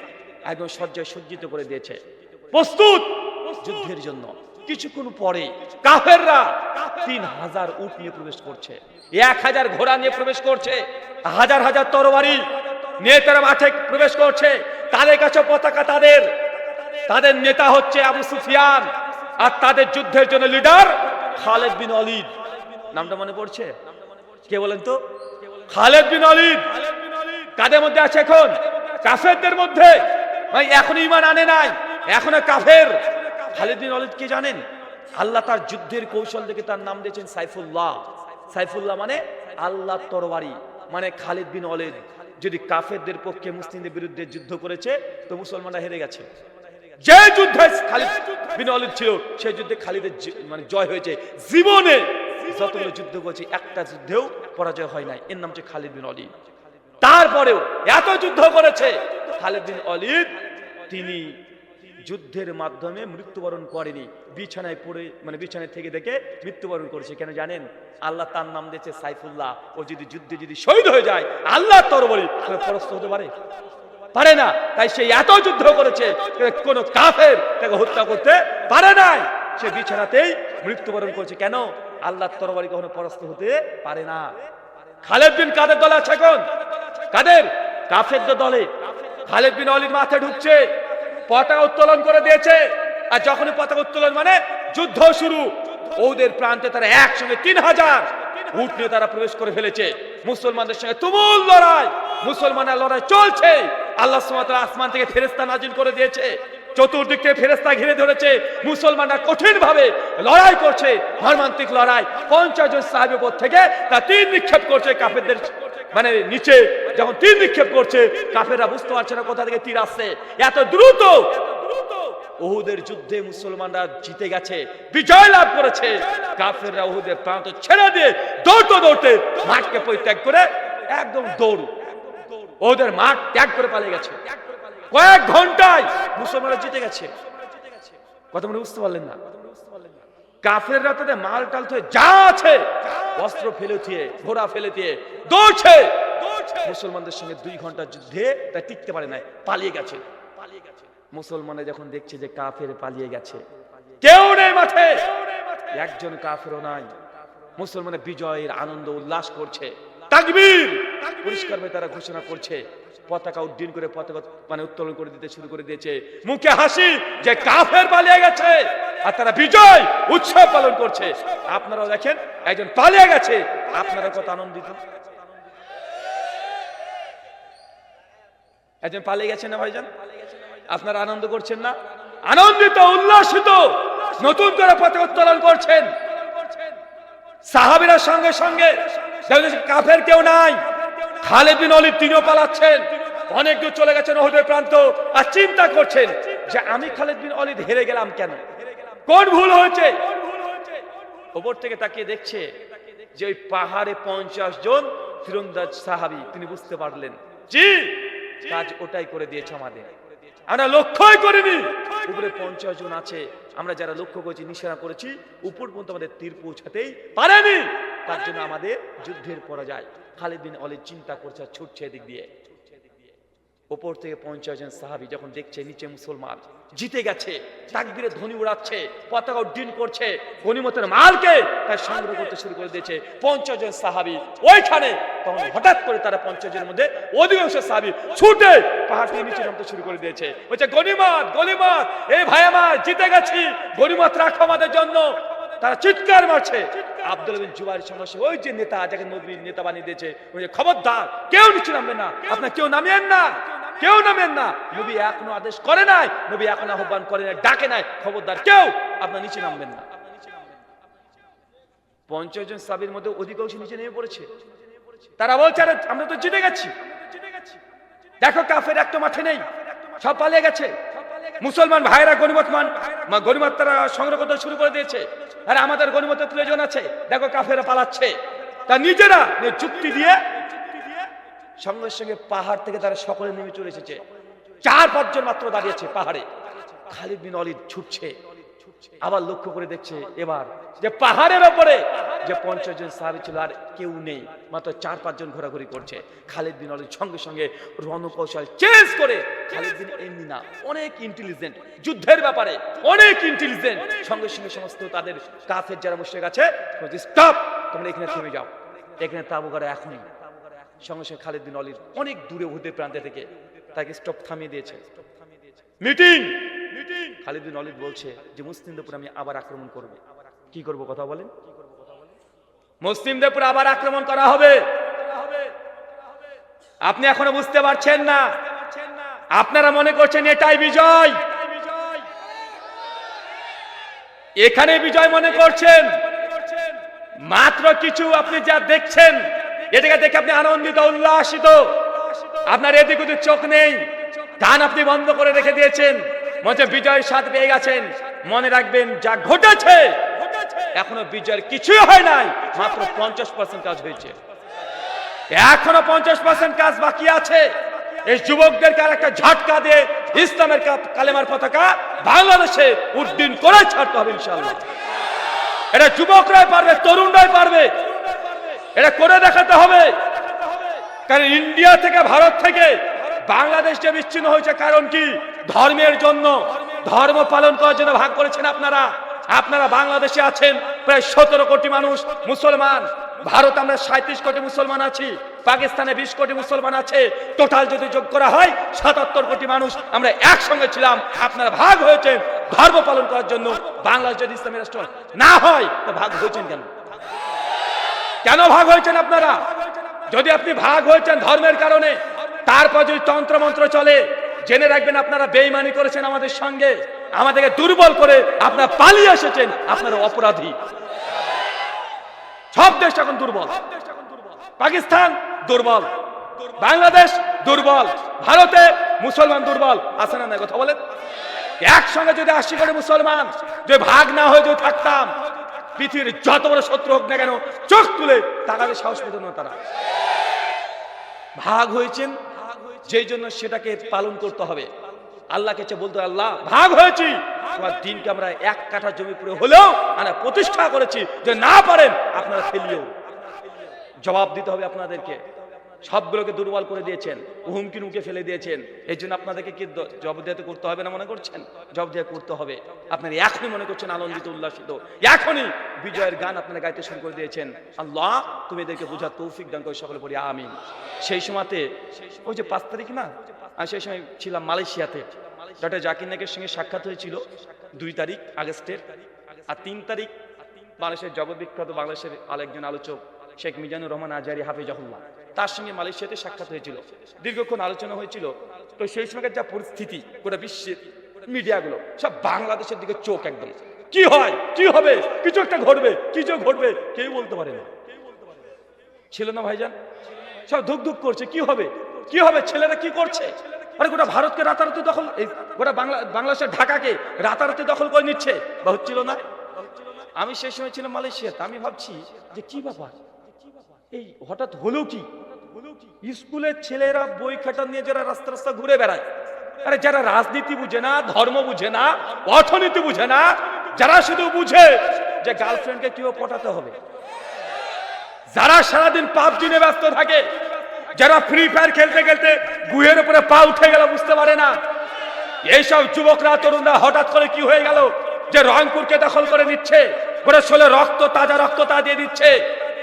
একদম সজ্জায় সজ্জিত করে দিয়েছে, প্রস্তুত যুদ্ধের জন্য। কিছুক্ষণ পরে কাফেররা 3000 উট নিয়ে প্রবেশ করছে, 1000 ঘোড়া নিয়ে প্রবেশ করছে, হাজার হাজার তরবারি নিয়ে তারা মাঠে প্রবেশ করছে। তাদের কাছে পতাকা, তাদের নেতা হচ্ছে আবু সুফিয়ান, আর তাদের যুদ্ধের জন্য লিডার খালিদ বিন ওয়ালিদ। নামটা মনে পড়ছে? কে বলেন তো? খালিদ বিন ওয়ালিদ। কাদের মধ্যে আছে এখন? কাফেরদের মধ্যে। ভাই এখন ঈমান আনে নাই, এখনো কাফের। খালিদ বিন ওয়ালিদ কে জানেন? আল্লাহ তার যুদ্ধের কৌশল দেখে তার নাম দিয়েছেন সাইফুল্লাহ। সাইফুল্লাহ মানে আল্লাহর তরবারি। মানে খালিদ বিন ওয়ালিদ যদি কাফেরদের পক্ষে মুসলিমদের বিরুদ্ধে যুদ্ধ করেছে তো মুসলমানরা হেরে গেছে। যে যুদ্ধে খালিদ বিন ওয়ালিদ ছিল সেই যুদ্ধে খালিদের মানে জয় হয়েছে। জীবনে যতগুলো যুদ্ধ করেছে একটা যুদ্ধেও পরাজয় হয় নাই। এর নাম হচ্ছে খালিদ বিন ওয়ালিদ। তারপরেও এত যুদ্ধ করেছে খালিদ বিন ওয়ালিদ, তিনি যুদ্ধের মাধ্যমে মৃত্যুবরণ করেনি, বিছানায় পড়ে মানে বিছানায় থেকে দেখে মৃত্যুবরণ করেছে। কেন জানেন? আল্লাহ তার নাম দিয়েছে সাইফুল্লাহ। ও যদি যুদ্ধে যদি শহীদ হয়ে যায় আল্লাহর তরবারি পরাস্ত হতে পারে না। তাই সে এত যুদ্ধ করেছে, কোন কাফের তাকে হত্যা করতে পারে নাই। সে বিছানাতেই মৃত্যুবরণ করেছে। কেন? আল্লাহর তরবারি কখনো পরাস্ত হতে পারে না। খালিদ বিন কাদের দলে আছে এখন? কাদের? কাফেরদের দলে। খালিদ বিন ওয়ালিদ মাঠে ঢুকছে, পতাকা উত্তোলন করে দিয়েছে। আর যখনই পতাকা উত্তোলন মানে যুদ্ধ শুরু। ওদের প্রান্তে তারা একসঙ্গে 3000 উট নিয়ে তারা প্রবেশ করে ফেলেছে। মুসলমানদের সঙ্গে তুমুল লড়াই, মুসলমানের লড়াই চলছে। আল্লাহ সুবহানাহু ওয়া তাআলা আসমান থেকে ফেরেশতা নাজিল করে দিয়েছে, চতুর্দিক থেকে ফেরেশতা ঘিরে ধরেছে। মুসলমানরা কঠিন ভাবে লড়াই করছে, মর্মান্তিক লড়াই। 50 জন সাহাবী উপর থেকে তা তীর নিক্ষেপ করছে কাফেরদের মানে নিচে। যখন তীর নিক্ষেপ করছে কাফেররা বুঝতে পারছে না কোথা থেকে তীর আসছে, এত দ্রুত। উহুদের যুদ্ধে মুসলমানরা জিতে গেছে, বিজয় লাভ করেছে। কাফেররা উহুদের প্রান্ত ছেড়ে দিয়ে দৌড়তে দৌড়তে মাঠকে পরিত্যাগ করে একদম দৌড়, ওদের মাঠ ত্যাগ করে পালিয়ে গেছে। কয়েক ঘন্টায় মুসলমানরা জিতে গেছে। কথা মনে বুঝতে পারলেন না? কাফেররা তাদের মাল টাল থেকে যা আছে অস্ত্র ফেলে দিয়ে, ঘোড়া ফেলে দিয়ে দৌড়ছে। মুসলমানদের সঙ্গে 2 ঘন্টার যুদ্ধে তা টিকতে পারে নাই, পালিয়ে গেছে। মুসলমানরা যখন দেখছে যে কাফের পালিয়ে গেছে, কেউ নেই মাঠে, একজন কাফেরও নাই, মুসলমানের বিজয়ের আনন্দ উল্লাস করছে, তাকবীর পরিষ্কারভাবে তারা ঘোষণা করছে। পতাকা উড্ডীন করে পতাকা মানে উত্তোলন করে দিতে শুরু করে দিয়েছে। মুখে হাসি যে কাফের পালিয়ে গেছে, আর তারা বিজয় উৎসব পালন করছে। আপনারাও দেখেন একজন পালিয়ে গেছে, আপনারা কত আনন্দিত। একজন পালিয়ে গেছেন না ভাইজান? আপনারা আনন্দ করছেন না? আনন্দিত, উল্লাসিত, নতুন করে পতাকা উত্তোলন করছেন। সাহাবীরা সঙ্গে সঙ্গে কাফের কেউ নাই। খালিদ বিন ওয়ালিদ তিনিও পালাচ্ছেন, অনেক দূর চলে গেছেন উহুদের প্রান্ত। আর চিন্তা করছেন যে আমি খালিদ বিন ওয়ালিদ হেরে গেলাম কেন, কোন ভুল হয়েছে। উপর থেকে তাকিয়ে দেখছে যে ওই পাহাড়ে 50 জন তীরন্দাজ সাহাবী। তিনি বুঝতে পারলেন জি কাজ ওটাই করে দিয়েছে আমাদের, আমরা লক্ষ্যই করিনি। উপরে 50 জন আছে, আমরা যারা লক্ষ্য করেছি, নিশানা করেছি, উপর পর্যন্ত আমাদের তীর পৌঁছাতেই পারেনি। তার জন্য আমাদের যুদ্ধের পরাজয়। খালিদ বিন ওয়ালিদ চিন্তা করছে, ছুটছে এদিক দিয়ে। উপর থেকে 50 জন সাহাবী যখন দেখছে নিচে মুসলমান জিতে গেছে, তাকবীরের ধ্বনি উড়াচ্ছে, পতাকা উড্ডীন করছে, গনিমতের মালকে তার সংগ্রহ করতে শুরু করে দিয়েছে 50 জন সাহাবী ওইখানে। তখন হঠাৎ করে তারা 50 জনের মধ্যে অধিকাংশ সাহাবী ছুটে পাহাড় থেকে নিচে নামতে শুরু করে দিয়েছে। বলছে গনিমত, গনিমত, এই ভাই আমার জিতে গেছি, গনিমত রাখো আমাদের জন্য। তারা চিৎকার মারছে। আব্দুল্লাহ বিন জুবাইর সঙ্গে ওই যে নেতা, যাকে নবীর নেতা বানিয়ে দিয়েছে, ওই যে খবরদার কেউ নিচে নামবে না, আপনার কেউ নামিয়েন না, কেউ নামেন না। নবী এখনো আদেশ করে নাই, নবী এখনো আহ্বান করে নাই, ডাকে নাই, খবরদার কেউ আপনার নিচে নামবেন না। 50 জন সাহাবীর মধ্যে অধিকাংশ নিচে নেমে পড়েছে। তারা বলছে আরে আমরা তো জিতে গেছি, দেখো কাফের একটা মাঠে নেই, সব পালিয়ে গেছে। মুসলমান ভাইরা গনিমত গনিমত তারা সংগ্রহ করতে শুরু করে দিয়েছে। আর আমাদের গনিমতের প্রয়োজন আছে, দেখো কাফেরা পালাচ্ছে, তা নিজেরা যুক্তি দিয়ে সঙ্গে সঙ্গে পাহাড় থেকে তারা সকলে নেমে চলে এসেছে। 4-5 জন মাত্র দাঁড়িয়েছে পাহাড়ে। খালিদ বিন ওয়ালিদ ছুটছে, আবার লক্ষ্য করে দেখছে এবার যে পাহাড়ের ওপরে যে 50 জন সাহাবী ছিল আর কেউ নেই, মাত্র 4-5 জন ঘোরাঘুরি করছে। খালিদ বিন ওয়ালিদ সঙ্গে সঙ্গে রণকৌশল চেঞ্জ করে, খালিদ বিন এমনি না, অনেক ইন্টেলিজেন্ট, যুদ্ধের ব্যাপারে অনেক ইন্টেলিজেন্ট, সঙ্গে সঙ্গে সমস্ত তাদের কাফের যারা মুশরিক আছে, স্টপ, তোমরা এখানে থেমে যাও, এখানে তাবু গাড়ো এখনই। সঙ্গে সঙ্গে খালিদ বিন ওয়ালিদ অনেক দূরে উহুদের প্রান্তে থেকে তাকে স্টপ থামিয়ে দিয়েছে। মিটিং। খালিদ বিন ওয়ালিদ বলছে যে মুসলিমদের উপর আমি আবার আক্রমণ করব। কি করব কথা বলেন? মুসলিমদের উপর আবার আক্রমণ করা হবে। আপনি এখনো বুঝতে পারছেন না, আপনারা মনে করছেন এটাই বিজয়, এখানে বিজয় মনে করছেন। মাত্র কিছু আপনি যা দেখছেন এটাকে দেখে আপনি আনন্দিত, উল্লাসিত, আপনার এদিক ওদিক চোখ নেই, কান আপনি বন্ধ করে রেখে দিয়েছেন, মনে বিজয়ের স্বাদ পেয়ে গেছেন। মনে রাখবেন যা ঘটেছে এখনো বিজয়ের কিছুই হয় নাই, মাত্র 50% কাজ হয়েছে, এখনো 50% কাজ বাকি আছে। এই যুবকদেরকে আর একটা ঝটকা দিয়ে ইসলামের কালেমার পতাকা বাংলাদেশে উড্ডীন করে ছাড়তে হবে ইনশাআল্লাহ। এটা যুবকরাই পারবে, তরুণরাই পারবে, এটা করে দেখাতে হবে। কারণ ইন্ডিয়া থেকে, ভারত থেকে বাংলাদেশ যে বিচ্ছিন্ন হয়েছে কারণ কি? ধর্মের জন্য, ধর্ম পালন করার জন্য ভাগ করেছেন আপনারা। আপনারা বাংলাদেশে আছেন প্রায় 17 কোটি মানুষ মুসলমান, ভারত আমরা 37 কোটি মুসলমান আছি, পাকিস্তানে 20 কোটি মুসলমান আছে, টোটাল যদি যোগ করা হয় 77 কোটি মানুষ আমরা একসঙ্গে ছিলাম। আপনারা ভাগ হয়েছেন ধর্ম পালন করার জন্য। বাংলাদেশ যদি ইসলামী রাষ্ট্র না হয় তো ভাগ হয়েছেন কেন? কেন ভাগ হয়েছেন আপনারা? যদি আপনি ভাগ হয়েছেন ধর্মের কারণে, তারপর যদি তন্ত্রমন্ত্র চলে, জেনে রাখবেন আপনারা বেঈমানি করেছেন আমাদের সঙ্গে, আমাদেরকে দুর্বল করে আপনারা পালিয়ে এসেছেন, আপনারা অপরাধী। সব দেশ এখন দুর্বল, পাকিস্তান দুর্বল, বাংলাদেশ দুর্বল, ভারতে মুসলমান দুর্বল, আছে না? কথা বলেন। একসঙ্গে যদি 80 কোটি মুসলমান যদি ভাগ না হয়ে যদি থাকতাম, পৃথিবীর যত বড় শত্রু হোক না কেন চোখ তুলে তাকাতে সাহস পেত না তারা। ভাগ হয়েছেন যেই জন্য সেটাকে পালন করতে হবে। আল্লাহকে চেয়ে বলতে, আল্লাহ ভাগ হয়েছি, তোমার দিনকে আমরা 1 কাঠা জমি পুরো হলেও আমরা প্রতিষ্ঠা করেছি, যে না পারেন আপনারা ফেলিও। জবাব দিতে হবে আপনাদেরকে। সবগুলোকে দুর্বল করে দিয়েছেন, হুমকি নুকে ফেলে দিয়েছেন, এই জন্য আপনাদেরকে কি জবাবদিহিতা করতে হবে না মনে করছেন? জবাবদিহিতা করতে হবে। আপনারা এখনই মনে করছেন আনন্দিত, উল্লাসিত, এখনই বিজয়ের গান আপনারা গাইতে শুরু করে দিয়েছেন। আল্লাহ তুমি এদেরকে বোঝার তৌফিক দান করে, সকলে পড়ি আমিন। সেই সময়তে ওই যে 5 তারিখ না, আমি সেই সময় ছিলাম মালয়েশিয়াতে, ডক্টর জাকির নায়েকের সঙ্গে সাক্ষাৎ হয়েছিল 2 তারিখ আগস্টের, আর 3 তারিখ বাংলাদেশের জগৎবিখ্যাত বাংলাদেশের আরেকজন আলোচক শেখ মিজানুর রহমান আজহারি হাফিজাহুল্লাহ, তার সঙ্গে মালয়েশিয়াতে সাক্ষাৎ হয়েছিল, দীর্ঘক্ষণ আলোচনা হয়েছিল। তো সেই সময় যা পরিস্থিতি, গোটা বিশ্বের মিডিয়াগুলো সব বাংলাদেশের দিকে চোখ একদম, কি হয়, কি হবে, কিছু একটা ঘটবে, কিছু ঘটবে, কেউ বলতে পারে না। ছিল না ভাইজান? সব ধুক ধুক করছে, কি হবে, কি হবে, ছেলেরা কি করছে। আরে গোটা ভারতকে রাতারাতি দখল, গোটা বাংলাদেশের ঢাকাকে রাতারাতি দখল করে নিচ্ছে, বা হচ্ছিল না? আমি সেই সময় ছিলাম মালয়েশিয়াতে, আমি ভাবছি যে কি ব্যাপার, এই হঠাৎ হলো কি? স্কুলের ছেলেরা বই খাতা নিয়ে যারা রাস্তা রাস্তা ঘুরে বেড়ায়, আরে যারা রাজনীতি বুঝে না, ধর্ম বুঝে না, অর্থনীতি বুঝে না, যারা শুধু বুঝে যে গার্লফ্রেন্ডকে কিভাবে পটাতে হবে, যারা সারাদিন পাবজি নিয়ে ব্যস্ত থাকে, যারা ফ্রি ফায়ার খেলতে খেলতে গুহের উপরে পা উঠে গেল বুঝতে পারে না, এইসব যুবকরা, তরুণরা হঠাৎ করে কি হয়ে গেল যে রংপুরকে দখল করে নিচ্ছে, গোটা শোলে রক্ত, তাজা রক্ত তা দিয়ে দিচ্ছে,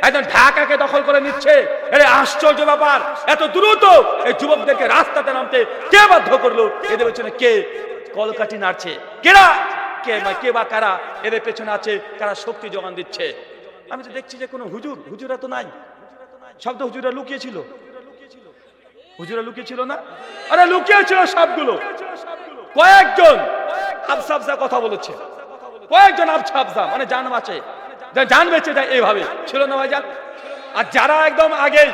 একদম ঢাকাকে দখল করে নিচ্ছে। এর আশ্চর্য ব্যাপার, এত দ্রুত এই যুবকদেরকে রাস্তাতে নামতে কে বাধ্য করলো? এদের পেছনে কে কলকাঠি নাড়ছে? কেরা, কে বা কারা এদের পেছনে আছে? কারা শক্তি যোগান দিচ্ছে? আমি তো দেখছি যে কোনো হুজুরা তো নাই, সব তো হুজুরা লুকিয়েছিল, হুজুরা লুকিয়েছিল না? আরে লুকিয়েছিল সবগুলো, কয়েকজন আবসা আবসা কথা বলেছে, কয়েকজন আবসা আবসা মানে জান বাঁচে, জান বেঁচে যায়, এইভাবে ছিল না ভাইজান? আর যারা একদম আগে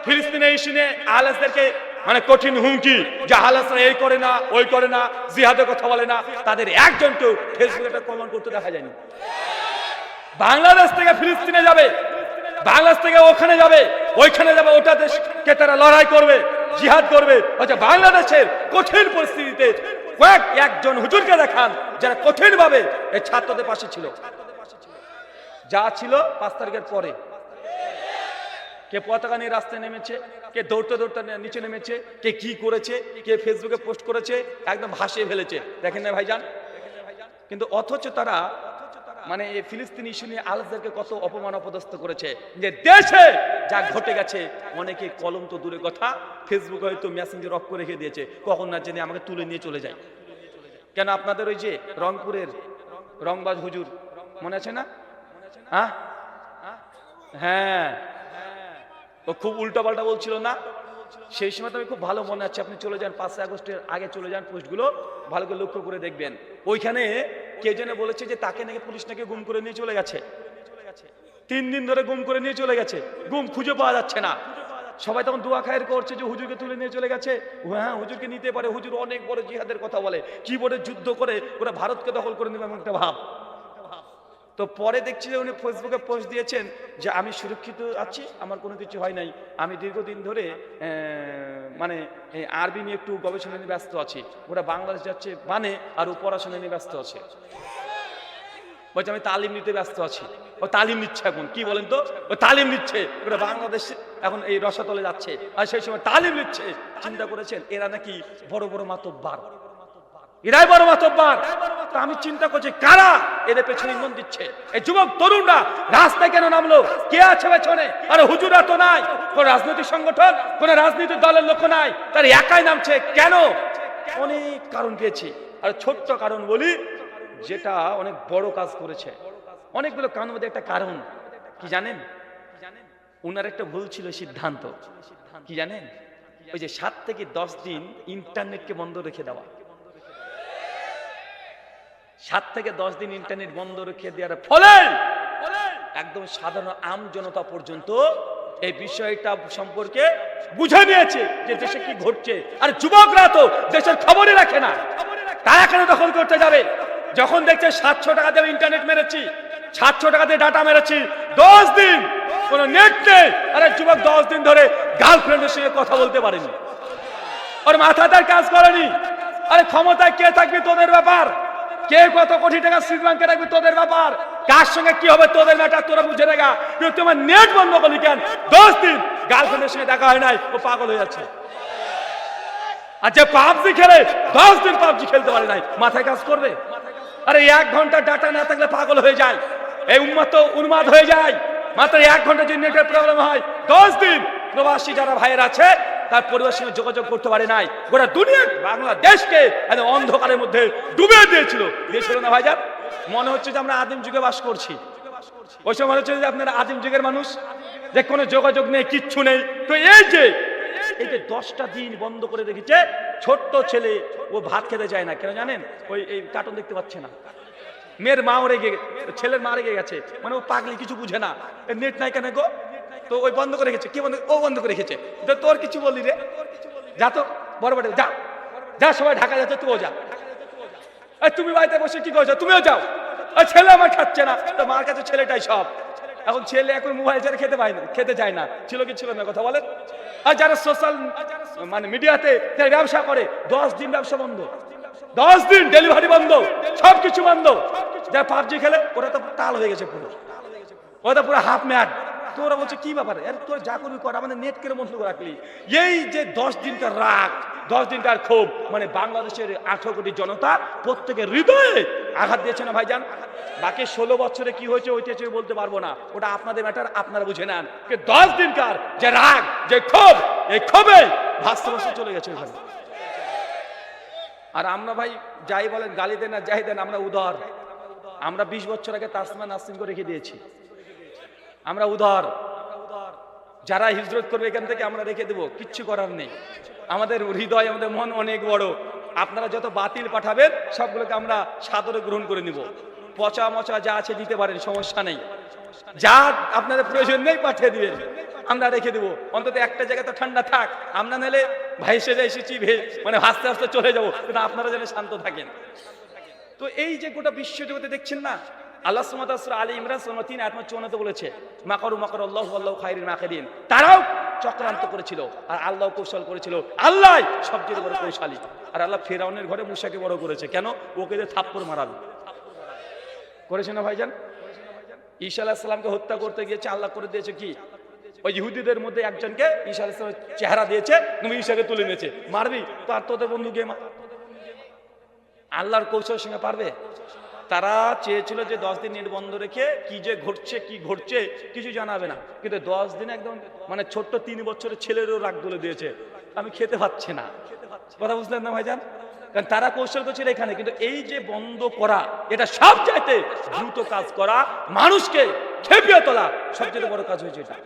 ফিলিস্তিনে ইস্যু নিয়ে আহলেদেরকে মানে কঠিন হুমকি, যে হালাসরা এই করে না ওই করে না, জিহাদের কথা বলে না, তাদের একজনকেও ফেসবুকে একটা কমেন্ট করতে দেখা যায়নি। বাংলাদেশ থেকে ফিলিস্তিনে যাবে, বাংলাদেশ থেকে ওখানে যাবে, ওইখানে যাবে, ওটা দেশকে তারা লড়াই করবে, জিহাদ করবে। আচ্ছা, বাংলাদেশের কঠিন পরিস্থিতিতে একজন হুজুরকে দেখান যারা কঠিন ভাবে এই ছাত্রদের পাশে ছিল। যা ছিল 5 তারিখের পরে, কে পতাকা নিয়ে রাস্তায় নেমেছে, কে দৌড়তে দৌড়তে নিচে নেমেছে, কে কি করেছে, কে ফেসবুকে পোস্ট করেছে, একদম ভাসিয়ে ফেলেছে, দেখেন না ভাইজান? কিন্তু অথচ তারা মানে এই ফিলিস্তিনি ইস্যু নিয়ে আলেমদেরকে কত অপমান অপদস্থ করেছে, যে দেশে যা ঘটে গেছে অনেকে কলম তো দূরের কথা, ফেসবুকে হয়তো মেসেঞ্জার অফ করে রেখে দিয়েছে, কখন না জেনে আমাকে তুলে নিয়ে চলে যায়। কেন আপনাদের ওই যে রংপুরের রংবাজ হুজুর মনে আছে না? হ্যাঁ, ও খুব উল্টাপাল্টা বলছিল না? সেই সময় তো আমি খুব ভালো মনে আছে, আপনি চলে যান 5 আগস্টের আগে চলে যান, পোস্টগুলো ভালো করে লক্ষ্য করে দেখবেন। ওইখানে কে যেন বলেছে যে তাকে নাকি পুলিশ নাকি গুম করে নিয়ে চলে গেছে, 3 দিন ধরে গুম করে নিয়ে চলে গেছে, গুম খুঁজে পাওয়া যাচ্ছে না। সবাই তখন দোয়া খায়ের করছে যে হুজুরকে তুলে নিয়ে চলে গেছে। হ্যাঁ, হুজুরকে নিতে পারে, হুজুর অনেক বড় জিহাদের কথা বলে, কি বলে যুদ্ধ করে ওরা ভারতকে দখল করে নেবে এমন একটা ভাব। তো পরে দেখছি যে উনি ফেসবুকে পোস্ট দিয়েছেন যে আমি সুরক্ষিত আছি, আমার কোনো কিছু হয় নাই, আমি দীর্ঘদিন ধরে মানে আরবি নিয়ে একটু গবেষণা নিয়ে ব্যস্ত আছি, ওরা বাংলাদেশ যাচ্ছে মানে আর ও পড়াশোনা নিয়ে ব্যস্ত আছে, বলছে আমি তালিম নিতে ব্যস্ত আছি। ও তালিম নিচ্ছে এখন, কি বলেন তো, ও তালিম নিচ্ছে, ওরা বাংলাদেশ এখন এই রসাতলে যাচ্ছে, আর সেই সময় তালিম নিচ্ছে। চিন্তা করেছেন এরা নাকি বড় বড় মাতব্বার, এরাই বড় মাতব্বার। তা আমি চিন্তা করছি কারা এদের পেছনে ইন্ধন দিচ্ছে। এই যুবক তরুণরা রাস্তায় কেন নামলো, কে আছে পেছনে? আরে হুজুরা তো নাই, কোন রাজনৈতিক সংগঠন, কোন রাজনৈতিক দলের লোক নাই, তার একাই নামছে কেন? অনেক কারণ পেয়েছি, আর ছোট্ট কারণ বলি যেটা অনেক বড় কাজ করেছে। অনেকগুলো কারণের মধ্যে একটা কারণ কি জানেন? উনার একটা ভুল ছিল সিদ্ধান্ত, কি জানেন? ওই যে 7 থেকে 10 দিন ইন্টারনেটকে বন্ধ রেখে দেওয়া। 7 থেকে 10 দিন ইন্টারনেট বন্ধ রেখে দেওয়ার ফলে একদম সাধারণ আম জনতা পর্যন্ত এই বিষয়টা সম্পর্কে বুঝে নিয়েছে যে দেশে কি ঘটছে। আর যুবকরা তো দেশের খবরই রাখে না, তারা কেন দখল করতে যাবে? যখন দেখছে 700 টাকা দিয়ে ইন্টারনেট মেরেছি, 700 টাকা দিয়ে ডাটা মেরেছি, 10 দিন কোনো নেট নেই, আরে যুবক 10 দিন ধরে গার্লফ্রেন্ডের সঙ্গে কথা বলতে পারেনি, ওর মাথা তার কাজ করেনি। আরে ক্ষমতায় কে থাকবে তোদের ব্যাপার, কে কত কোটি টাকা শ্রীলঙ্কা রাখবে তোদের ব্যাপার, কার সঙ্গে কি হবে তোদের ম্যাটার তোরা বুঝে নেগা। কিন্তু তোমার নেট বন্ধ করলি কেন? 10 দিন গার্লফ্রেন্ডের সঙ্গে দেখা হয় নাই, ও পাগল হয়ে যাচ্ছে। আর যে পাবজি খেলে 10 দিন পাবজি খেলতে পারে নাই, মাথায় কাজ করবে? আরে 1 ঘন্টা ডাটা না থাকলে পাগল হয়ে যায়, এই উন্মাদ হয়ে যায়। মাত্র 1 ঘন্টা যদি নেটের প্রবলেম হয়, 10 দিন প্রবাসী যারা ভাইয়ের আছে তার পরিবারের সঙ্গে যোগাযোগ করতে পারে নাই। গোটা দুনিয়া বাংলাদেশকে অন্ধকারের মধ্যে ডুবে দিয়েছিল না ভাইজান? মনে হচ্ছে যে আমরা আদিম যুগে বাস করছি। ওই সময় মনে হচ্ছে যে আপনারা আদিম যুগের মানুষ, যে কোনো যোগাযোগ নেই, কিচ্ছু নেই। তো এই যে 10টা দিন বন্ধ করে রেখেছে, ছোট্ট ছেলে ও ভাত খেতে চায় না, কেন জানেন? ওই এই কার্টুন দেখতে পাচ্ছে না, মেয়ের মা রেগে, ছেলের মা রেগে গেছে, মানে ও পাগলি, কিছু বুঝে না, নেট নাই কেন গো, তো ওই বন্ধ করে রেখেছে। কি বন্ধ? ও বন্ধ করে রেখেছে। তো তোর কিছু বললি রে, যা তো বড় বড় যা যা, সবাই ঢাকা যাচ্ছে, তুইও যা। তুমি বাড়িতে বসে কি করছো? তুমিও যাও। ছেলে আমার খাচ্ছে না, তো মার কাছে ছেলেটাই সব। এখন ছেলে এখন মোবাইল ছাড়া খেতে চায় না, ছিল কি ছিল না কথা বলেন? আর যারা সোশ্যাল মানে মিডিয়াতে যারা ব্যবসা করে, 10 দিন ব্যবসা বন্ধ, 10 দিন ডেলিভারি বন্ধ, সবকিছু বন্ধ। যারা পাবজি খেলে ওরা তো তাল হয়ে গেছে পুরো, ওরা তো পুরো হাফ ম্যাট। তো ওরা বলছে কি ব্যাপার, তোর যা করবি কর, আমাদের নেট কেন বন্ধ করে রাখলি? এই যে 10 দিনকার রাগ, 10 দিনকার ক্ষোভ, মানে বাংলাদেশের 18 কোটি জনতা প্রত্যেকের হৃদয়ে আঘাত দিয়েছে না ভাইজান? বাকি 16 বছরে কি হয়েছে ওইটা বলতে পারবো না, ওটা আপনাদের ম্যাটার, আপনারা বুঝে নেন। 10 দিনকার যে রাগ, যে ক্ষোভ, এই ক্ষোভে ভাসতে ভাসতে চলে গেছে ওখানে। আর আমরা ভাই যাই বলেন, গালি দেন আর যাই দেন, আমরা উদার। আমরা 20 বছর আগে তাসমান নাসরিন করে রেখে দিয়েছি, আমরা উদার। যারা হিজরত করবে এখান থেকে আমরা রেখে দেবো, কিচ্ছু করার নেই। আমাদের হৃদয়, আমাদের মন অনেক বড়। আপনারা যত বাতিল পাঠাবেন সবগুলোকে আমরা সাদরে গ্রহণ করে নিব। পচা মচা যা আছে দিতে পারেন, সমস্যা নেই। যা আপনাদের প্রয়োজন নেই পাঠিয়ে দিবেন, আমরা রেখে দেবো। অন্তত একটা জায়গায় তো ঠান্ডা থাক, আমরা নাহলে ভাই সেজে এসেছি মানে হাসতে হাসতে চলে যাবো, কিন্তু আপনারা যেন শান্ত থাকেন। তো এই যে গোটা বিশ্ব জগতে দেখছেন না, আল্লাহ সুবহানাহু ওয়া তাআলা সূরা আলী ইমরান সূরা 3 আয়াত 54 বলেছে, মাকারু মাকারাল্লাহু ওয়াল্লাহু খায়রুল মাকিরিন। তারাও চক্রান্ত করেছিল আর আল্লাহ কৌশল করেছিল, আল্লাহ সবচেয়ে বড় কৌশলী। আর আল্লাহ ফেরাউনের ঘরে মূসাকে বড় করেছে, কেন? ওকে যে থাপ্পড় মারাবে করেছে না ভাইজান? ঈসা আলাইহিস সালামকে হত্যা করতে গিয়েছে, আল্লাহ করে দিয়েছে কি, ওই ইহুদিদের মধ্যে একজনকে ঈসা আলাইহিস সালামের চেহারা দিয়েছে, তুমি ঈসাকে তুলে নিয়েছে, মারবি তো আর তোদের বন্ধু কে মা? আল্লাহর কৌশলের সঙ্গে পারবে? তারা চেয়েছিল যে 10 দিন নেট বন্ধ রেখে কি যে ঘটছে কিছু জানাবে না, কিন্তু 10 দিন একদম মানে ছোট্ট 3 বছরের ছেলেরও রাগ তুলে দিয়েছে, আমি খেতে পাচ্ছি না। কথা বুঝলেন না ভাইজান? কারণ তারা কৌশল করছিল এখানে, কিন্তু এই যে বন্ধ করা, এটা সব চাইতে দ্রুত কাজ করা, মানুষকে খেপিয়ে তোলা সবচেয়ে বড় কাজ হয়েছে এটা।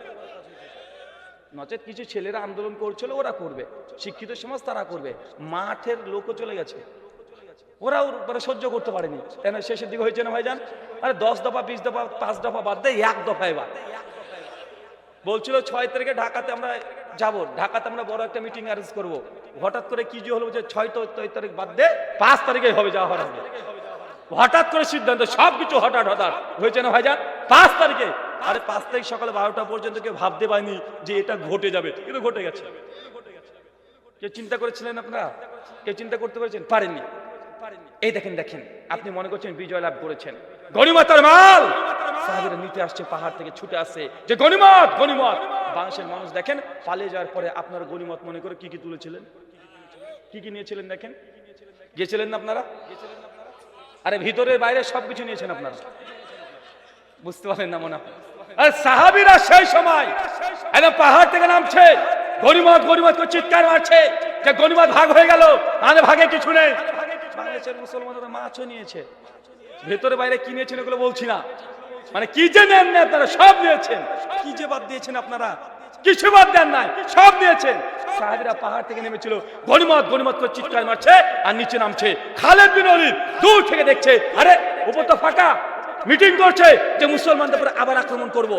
নচেত কিছু ছেলেরা আন্দোলন করছিল, ওরা করবে, শিক্ষিত সমাজ তারা করবে, মাঠের লোকও চলে গেছে, ওরাও মানে সহ্য করতে পারেনি। কেন শেষের দিকে হয়েছে না ভাইজান? আরে 10 দফা 20 দফা 5 দফা বাদ দেয়, 1 দফা এবার বলছিল 6 তারিখে ঢাকাতে আমরা যাব, ঢাকাতে আমরা বড় একটা মিটিং অ্যারেঞ্জ করব। হঠাৎ করে কি যে হলো যে 6 তারিখ বাদ দে 5 তারিখে হবে, যাওয়া হবে। হঠাৎ করে সিদ্ধান্ত, সবকিছু হঠাৎ হয়েছে না ভাইজান? 5 তারিখে, আরে 5 তারিখ সকালে 12টা পর্যন্ত কেউ ভাবতে পারেনি যে এটা ঘটে যাবে, কিন্তু ঘটে গেছে। কেউ চিন্তা করেছিলেন আপনারা? কেউ চিন্তা করতে পেরেছেন? পারেননি। এই দেখেন আপনি মনে করছেন বিজয় লাভ করেছেন, গনিমতের মাল সাহাবীরা নিতে আসছে, পাহাড় থেকে ছুটে আসছে যে গনিমত। বাংলাদেশের মানুষ দেখেন পালিয়ে যাওয়ার পরে আপনারা গনিমত মনে করে কি তুলেছিলেন, কি নিয়েছিলেন? দেখেন, গিয়েছিলেন না আপনারা? আরে ভিতরে বাইরে সবকিছু নিয়েছেন আপনারা, বুঝতে পারেন না মনে হয়? আরে সাহাবীরা সেই সময় একদম পাহাড় থেকে নামছে, গনিমত করে চিৎকার মারছে যে গনিমত ভাগ হয়ে গেল, আমাদের ভাগে কিছু নেই। বাংলাদেশের মুসলমানরা মাছও নিয়েছে, ভেতরে বাইরে কি নিয়েছেন এগুলো বলছি না, মানে কি যে নেন না আপনারা, সব নিয়েছেন। কি যে বাদ দিয়েছেন আপনারা? কিছু বাদ দেন নাই, সব নিয়েছেন। সাহাবীরা পাহাড় থেকে নেমেছিল, গনিমত করে চিৎকার মারছে আর নিচে নামছে। খালিদ বিন ওলীদ দূর থেকে দেখছে, আরে উপর তো ফাঁকা, মিটিং করছে যে মুসলমানদের উপর আবার আক্রমণ করব।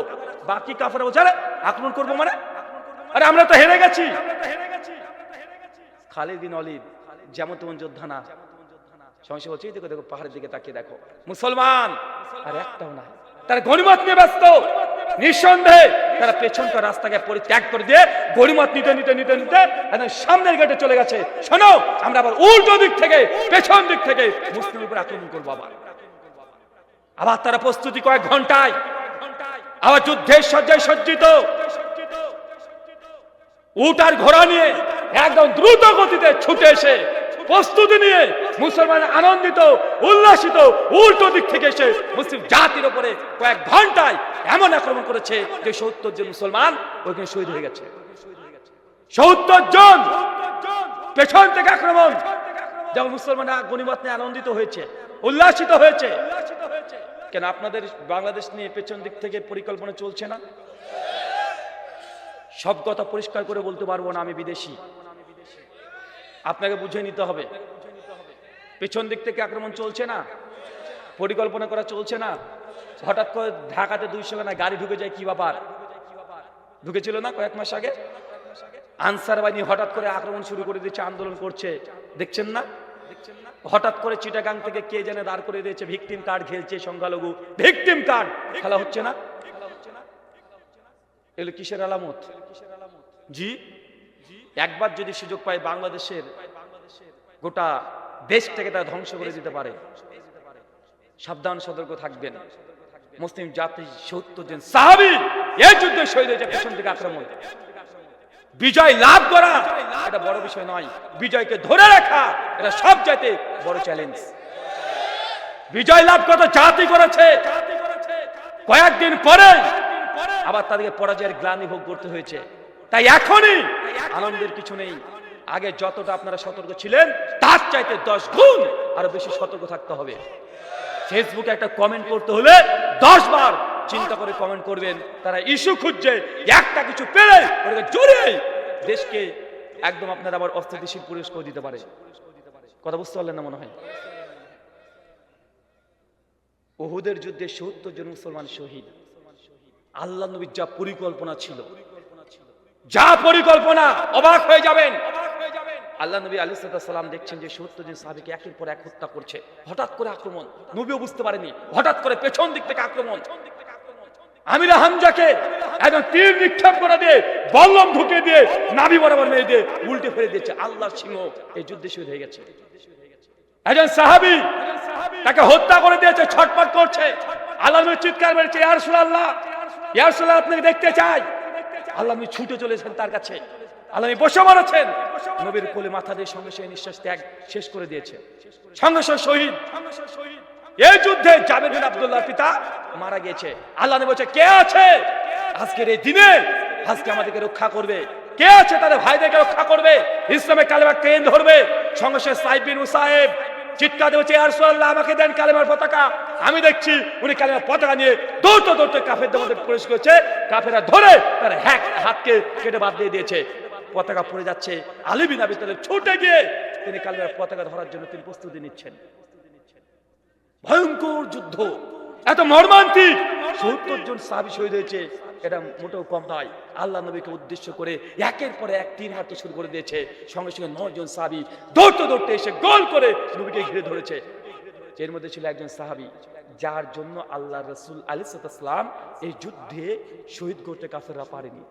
বাকি কাফেররা বলছে, আরে আক্রমণ করব মানে? আরে আমরা তো হেরে গেছি। খালিদ বিন ওলীদ যেমন তেমন যোদ্ধা না, সমস্যা হচ্ছে দেখো পাহাড়ের দিকে তাকিয়ে দেখো, মুসলমান আর একটাও না, তারা গনিমত নিয়ে ব্যস্ত। নিঃসন্দেহে তারা পেছনটা রাস্তাকে পরিত্যাগ করে দিয়ে গনিমত নিতে একদম সামনের গেটে চলে গেছে। শোনো, আমরা আবার উল্টো দিক থেকে, পেছন দিক থেকে মুসলিমের উপর আক্রমণ করবো। আবার তারা প্রস্তুতি কয়েক ঘন্টায়, আবার যুদ্ধের সজ্জায় সজ্জিত, উট আর ঘোড়া নিয়ে একদম দ্রুত গতিতে ছুটে এসে প্রস্তুতি নিয়ে মুসলমান আনন্দিত উল্লাসিত উল্টো দিক থেকে এসে মুসলিম জাতির উপরে কয়েক ঘন্টায় এমন আক্রমণ করেছে যে 70 জন মুসলমান ওইখানে শহীদ হয়ে গেছে। 70 জন পেছন থেকে আক্রমণ, যেমন মুসলমানরা গনিমত নিয়ে আনন্দিত হয়েছে, উল্লাসিত হয়েছে। কেন আপনাদের বাংলাদেশ নিয়ে পেছন দিক থেকে পরিকল্পনা চলছে না? সব কথা পরিষ্কার করে বলতে পারবো না, আমি বিদেশি, আপনাকে বুঝে নিতে হবে। পেছন দিক থেকে আক্রমণ চলছে না, পরিকল্পনা করা চলছে না। হঠাৎ করে ঢাকাতে 200 খানা গাড়ি ঢুকে যায়, কি ব্যাপার? ঢুকেছিল না কয়েক মাস আগে? আনসার বাহিনী হঠাৎ করে আক্রমণ শুরু করে দিচ্ছে, আন্দোলন করছে, দেখছেন না? হঠাৎ করে চিটাগাং থেকে কে জানে দাঁড় করে দিয়েছে, ভিকটিম কার্ড খেলছে সংখ্যালঘু, ভিকটিম কার্ড খেলা হচ্ছে না? এগুলো কিসের আলামত? জি, একবার যদি সুযোগ পায় বাংলাদেশের গোটা দেশটাকে তারা ধ্বংস করে দিতে পারে। সাবধান, সতর্ক থাকবেন। মুসলিম জাতি 70 জন সাহাবী এই যুদ্ধে শহীদ হয়েছে পেছন থেকে আক্রমণ। বিজয় লাভ করা এটা বড় বিষয় নয়, বিজয়কে ধরে রাখা এটা সবচাইতে বড় চ্যালেঞ্জ। বিজয় লাভ কত জাতি করেছে, কয়েকদিন পরে আবার তাদেরকে পরাজয়ের গ্লানি ভোগ করতে হয়েছে। তাই এখনই আনন্দের কিছু নেই, আগে যতটা আপনারা সতর্ক ছিলেন তার চাইতে 10 গুণ আরো বেশি সতর্ক থাকতে হবে। ফেসবুকে একটা কমেন্ট করতে হলে 10 বার চিন্তা করে কমেন্ট করবেন। তারা ইস্যু খুঁজছে, একটা কিছু পেলে ওটাকে জড়িয়ে দেশকে একদম আপনারা আবার অস্থিতিশীল পরিবেশ করে দিতে পারে। কথা বুঝতে পারলেন না মনে হয়? উহুদের যুদ্ধে 70 জন মুসলমান শহীদ। আল্লাহ নবীর যা পরিকল্পনা ছিল, যা পরিকল্পনা, অবাক হয়ে যাবেন। আল্লাহ নবী আলাইহিস সালাম দেখছেন যে 70 জন সাহাবীকে একের পর এক হত্যা করছে। হঠাৎ করে আক্রমণ, নবীও বুঝতে পারেনি, হঠাৎ করে পেছন দিক থেকে আক্রমণ। আমির হামজাকে একদম তীর নিক্ষেপ করে দিয়ে বল্লম ঢুকে দিয়ে নাভি বরাবর মেরে দিয়ে উল্টে ফেলে দিয়েছে। আল্লাহর সিংহ এই যুদ্ধে শহীদ হয়ে গেছে। একজন সাহাবী তাকে হত্যা করে দিয়েছে, ছটফট করছে। আল্লাহ নবী চিৎকার মেরেছে, ইয়া রাসূলুল্লাহ, ইয়া রাসূলুল্লাহ, আপনাকে দেখতে চাই। আল্লাহ নবী ছুটে চলেছেন তার কাছে। আল্লাহ নবী বসে পড়েছেন, নবীর কোলে মাথা দিয়ে সঙ্গে সঙ্গে নিঃশ্বাস ত্যাগ শেষ করে দিয়েছে, সঙ্গে সঙ্গে শহীদ। এই যুদ্ধে জাবের বিন আব্দুল্লাহর পিতা মারা গিয়েছে। আল্লাহ নবী বলছে, কে আছে আজকের এই দিনে আজকে আমাদেরকে রক্ষা করবে? কে আছে তাদের ভাইদেরকে রক্ষা করবে, ইসলামের কালেমা কেন ধরবে? সঙ্গে সঙ্গে সাইদ বিন মুসাইব চিৎকার দিয়ে বলছে, ইয়া রাসূলুল্লাহ, আমাকে দেন কালেমার পতাকা। আমি দেখছি উনি কালেমার পতাকা নিয়ে দৌড়তে দৌড়তে কাফেরদের মধ্যে প্রবেশ করেছে। কাফেররা ধরে তার হাতকে কেটে বাদ দিয়ে দিয়েছে। পতাকা পড়ে যাচ্ছে। আলী বিন আবি তালেব ছুটে গিয়ে তিনি কালেমার পতাকা ধরার জন্য তিনি প্রস্তুতি নিচ্ছেন। ভয়ঙ্কর যুদ্ধ, এত মর্মান্তিক, 70 জন সাহাবী শহীদ হয়েছে, এটা মোটেও কম নয়। আল্লাহ নবীকে উদ্দেশ্য করে একের পর এক তীর হাতে শুরু করে দিয়েছে। সঙ্গে সঙ্গে 9 জন সাহাবী দৌড়তে দৌড়তে এসে গোল করে নবীকে ঘিরে ধরেছে। এর মধ্যে ছিল একজন সাহাবী যার জন্য আল্লাহ রাসূল আলাইহিস সালাম এই যুদ্ধে শহীদ করতে কাফেররা পারেনি।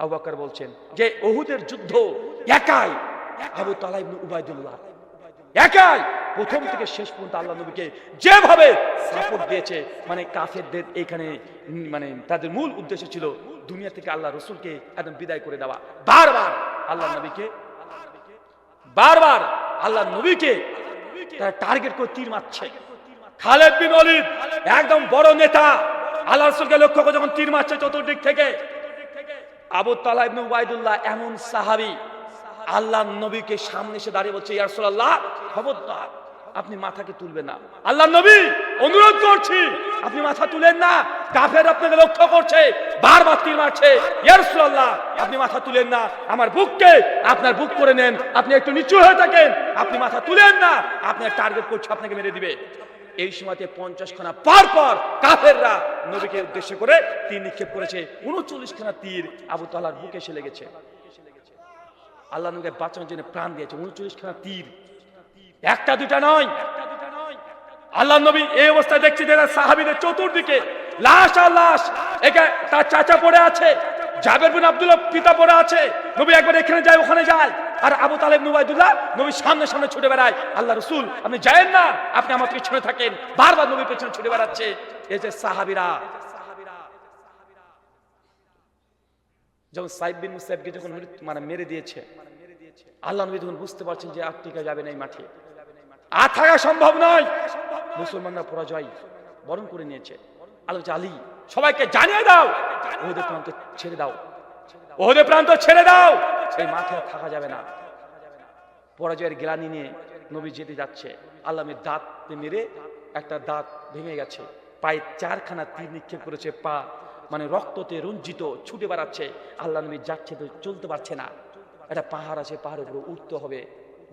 আবু বকর বলছেন যে উহুদের যুদ্ধ একাই আবু তালহা ইবনে উবাইদুল্লাহ একাই প্রথম থেকে শেষ পর্যন্ত আল্লাহ নবীকে যেভাবে সাপোর্ট দিয়েছে, মানে কাফেরদের এখানে মানে তাদের মূল উদ্দেশ্য ছিল দুনিয়া থেকে আল্লাহ রসুলকে একদম বিদায় করে দেওয়া। বারবার আল্লাহ নবীকে তারা টার্গেট করে তীর মারছে। খালেদ বিন ওলীদ একদম বড় নেতা, আল্লাহ রসুলকে লক্ষ্য করে যখন তীর মারছে চতুর্দিক থেকে, আবু তালহা ইবনে উবাইদুল্লাহ এমন সাহাবী আল্লাহ নবীকে সামনে এসে দাঁড়িয়ে বলছে, ইয়া রাসূলুল্লাহ, খবরদার আপনি মাথাকে তুলবেন না। আল্লাহ নবী, অনুরোধ করছি আপনি মাথা তুলেন না, কাফের আপনাকে লক্ষ্য করছে, বারবার তীর মারছে। ইয়া রাসূলুল্লাহ, আপনি মাথা তুলেন না, আমার বুককে আপনার বুক করে নেন, আপনি একটু নিচু হয়ে থাকেন, আপনি মাথা তুলেন না, আপনার টার্গেট করছে আপনাকে মেরে দিবে। এই সময়তে 50 খানা পর কাফেররা নবীকে উদ্দেশ্য করে তীর নিক্ষেপ করেছে। 39 খানা তীর আবু তালহার বুকে এসে লেগেছে। আল্লাহ নবীকে বাঁচানোর জন্য প্রাণ দিয়েছে। 39 খানা তীর, একটা দুটা নয়। আল্লাহ নবী এই অবস্থায় দেখছে যে সাহাবীদের চতুর্দিকে লাশ আর লাশ। একে তার চাচা পড়ে আছে, জাবের বিন আব্দুল্লাহ পিতা পড়ে আছে। নবী একবার এখানে যায় ওখানে যায়, আর আবু তালেব ইবনে উবাইদুল্লাহ নবী সামনে সামনে ছুটে বেড়ায়। আল্লাহ রাসূল, আপনি যায়েন না, আপনি আমার পেছনে থাকেন। বারবার নবীর পেছনে ছুটে বেড়াচ্ছে। এই যে সাহাবীরা যখন সাইদ বিন মুসাইবকে যখন মানে মেরে দিয়েছে, আল্লাহ নবী তখন বুঝতে পারছেন যে আর টিকা যাবে না এই মাঠে, আর থাকা সম্ভব নয়। মুসলমানরা পরাজয় বরণ করে নিয়েছে। আল্লাহ বলছে, আলী, সবাইকে জানিয়ে দাও ওদের প্রান্ত ছেড়ে দাও, ওদের প্রান্ত ছেড়ে দাও, এই মাঠে আর থাকা যাবে না। পরাজয়ের গ্লানি নিয়ে নবী যেতে যাচ্ছে। আল্লাহ নবীর দাঁত মেরে একটা দাঁত ভেঙে গেছে, পায়ে 4 খানা তীর নিক্ষেপ করেছে, পা মানে রক্ততে রঞ্জিত, ছুটে বেড়াচ্ছে। আল্লাহ নবী যাচ্ছে তো চলতে পারছে না, একটা পাহাড় আছে, পাহাড়ের উপরে উঠতে হবে।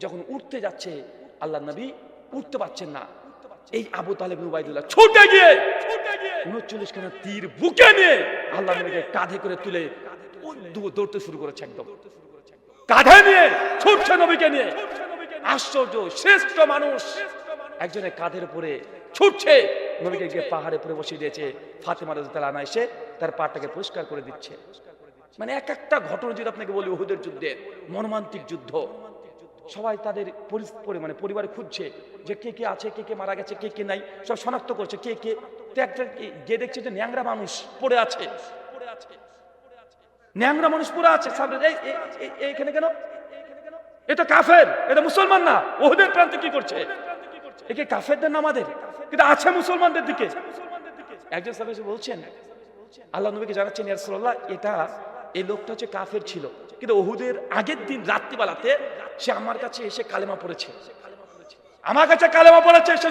যখন উঠতে যাচ্ছে আল্লাহ নবী উঠতে পারছেন না। এই আবু তালেব ইবনে উবাইদুল্লাহ ছুটে গিয়ে 39 খানা তীর বুকে নিয়ে আল্লাহ নবীকে কাঁধে করে তুলে দৌড়তে শুরু করেছে। একদম কাঁধে নিয়ে ছুটছে নবীকে নিয়ে। আশ্চর্য, শ্রেষ্ঠ মানুষ একজনের কাঁধের উপরে ছুটছে, নবীকে গিয়ে পাহাড়ে উপরে বসিয়ে দিয়েছে। ফাতেমা রাদিয়াল্লাহু আনহা এসে তার পাটাকে পরিষ্কার করে দিচ্ছে। মানে এক একটা ঘটনা যদি আপনাকে বলি, উহুদের যুদ্ধের মর্মান্তিক যুদ্ধ। সবাই তাদের মানে পরিবারে খুঁজছে যে কে কে আছে, কে কে মারা গেছে, কে কে নাই, সব শনাক্ত করছে কে কে। গিয়ে দেখছে যে ন্যাংরা মানুষ পড়ে আছে, ন্যাংরা মানুষ পড়ে আছে। এখানে কেন? এটা কাফের, এটা মুসলমান না। উহুদের প্রান্তে কি করছে? একে কাফেরদের না আমাদের, কিন্তু আছে মুসলমানদের দিকে। একজন সাহাবী বলছেন, আল্লাহ নবীকে জানাচ্ছেন, ইয়া রাসূলুল্লাহ, এটা এই লোকটা হচ্ছে কাফের ছিল, কিন্তু উহুদের আগের দিন রাত্রিবেলাতে সে আমার কাছে এসে কালেমা পড়েছে, আমার কাছে কালেমা পড়েছে। সে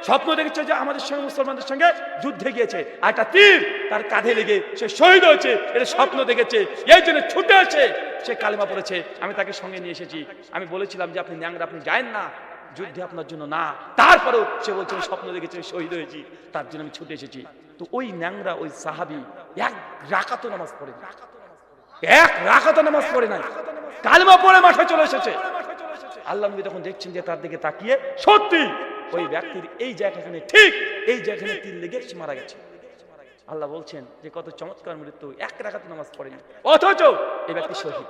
স্বপ্ন দেখেছে যে আমাদের সঙ্গে মুসলমানদের সঙ্গে যুদ্ধে গিয়েছে, আর একটা তীর তার কাঁধে লেগে সে শহীদ হয়েছে, এটা স্বপ্ন দেখেছে। এই জন্য ছুটে এসে সে কালেমা পড়েছে। আমি তাকে সঙ্গে নিয়ে এসেছি। আমি বলেছিলাম যে আপনি ন্যাংরা, আপনি যায়েন না, যুদ্ধে আপনার জন্য না। তারপরেও সে বলছে স্বপ্ন দেখেছে, শহীদ হয়েছি, তার জন্য আমি ছুটে এসেছি। তো ওই ন্যাংরা ওই সাহাবী 1 রাকাতও নামাজ পড়ে নাই, 1 রাকাতও নামাজ পড়ে নাই। কালেমা পড়ে মাঠে চলে এসেছে। আল্লাহ নবী তখন দেখছেন যে তার দিকে তাকিয়ে সত্যি ওই ব্যক্তির এই জায়গাখানে ঠিক এই জায়গাখানে তীর লেগে সে মারা গেছে। আল্লাহ বলছেন যে কত চমৎকার মৃত্যু, এক রাকাত নামাজ পড়েনি, অথচ এই ব্যক্তি শহীদ,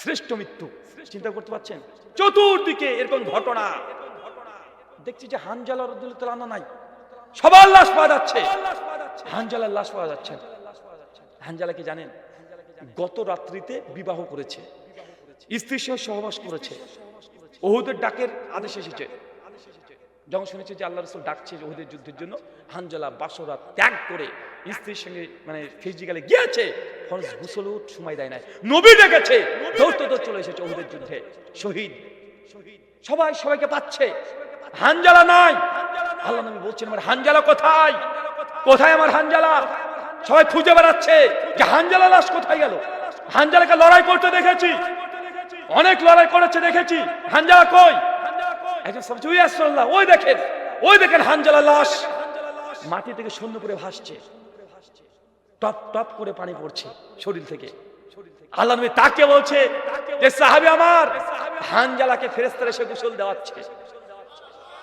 শ্রেষ্ঠ মৃত্যু। চিন্তা করতে পারছেন? চতুর্দিকে এরকম ঘটনা দেখছি যে হানজালা রাদিয়াল্লাহু তাআলা নাই, সবার লাশ পাওয়া যাচ্ছে, হানজালার লাশ পাওয়া যাচ্ছে। হানজালা কি জানেন? গত রাত্রিতে বিবাহ করেছে, স্ত্রীর সঙ্গে সহবাস করেছে, উহুদের ডাকের আদেশ এসেছে। যখন শুনেছে যে আল্লাহ রাসূল ডাকছে উহুদের যুদ্ধের জন্য, হানজালা বাসরাত ত্যাগ করে স্ত্রীর সঙ্গে মানে ফিজিক্যালি গিয়েছে, ফরজ গোসলও সময় দেয় নাই, নবী ডেকেছে, দৌড়তে দৌড় চলে এসেছে উহুদের যুদ্ধে, শহীদ। সবাই সবাইকে পাচ্ছে, হানজালা নাই। আল্লাহ নবী বলছেন আমার হানজালা কোথায়, কোথায় আমার হানজালা? সবাই খুঁজে বেড়াচ্ছে যে হানজালা লাশ কোথায় গেল। হানজালাকে লড়াই করতে দেখেছি, অনেক লড়াই করেছে দেখেছি, হানজালা কই? একজন সবচেয়ে ওই দেখেন হানজালা লাশ মাটি থেকে শূন্য করে ভাসছে, টপ টপ করে পানি পড়ছে শরীর থেকে। আল্লাহ নবী তাকে বলছে যে সাহাবী আমার, হানজালাকে ফেরেশতারা এসে গোসল দেওয়াচ্ছে,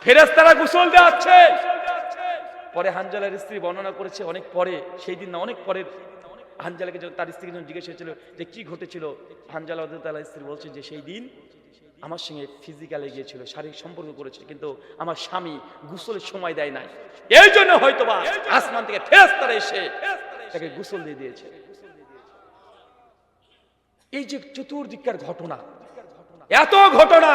ফেরেশতারা গোসল দেওয়াচ্ছে। পরে হানজালার স্ত্রী বর্ণনা করেছে অনেক পরে, সেই দিন না অনেক পরে হানজালাকে তার স্ত্রীকে যখন জিজ্ঞেস হয়েছিল যে কি ঘটেছিল, হানজালা রাদিয়াল্লাহু তাআলা স্ত্রী বলছে যে সেই দিন আমার সঙ্গে ফিজিক্যালে গিয়েছিল, শারীরিক সম্পর্ক করেছে, কিন্তু আমার স্বামী গোসলের সময় দেয় নাই, এই জন্য হয়তোবা আসমান থেকে ফেরেশতারা এসে তাকে গোসল দিয়ে দিয়েছে। এই যে চতুর্দিককার ঘটনা, এত ঘটনা,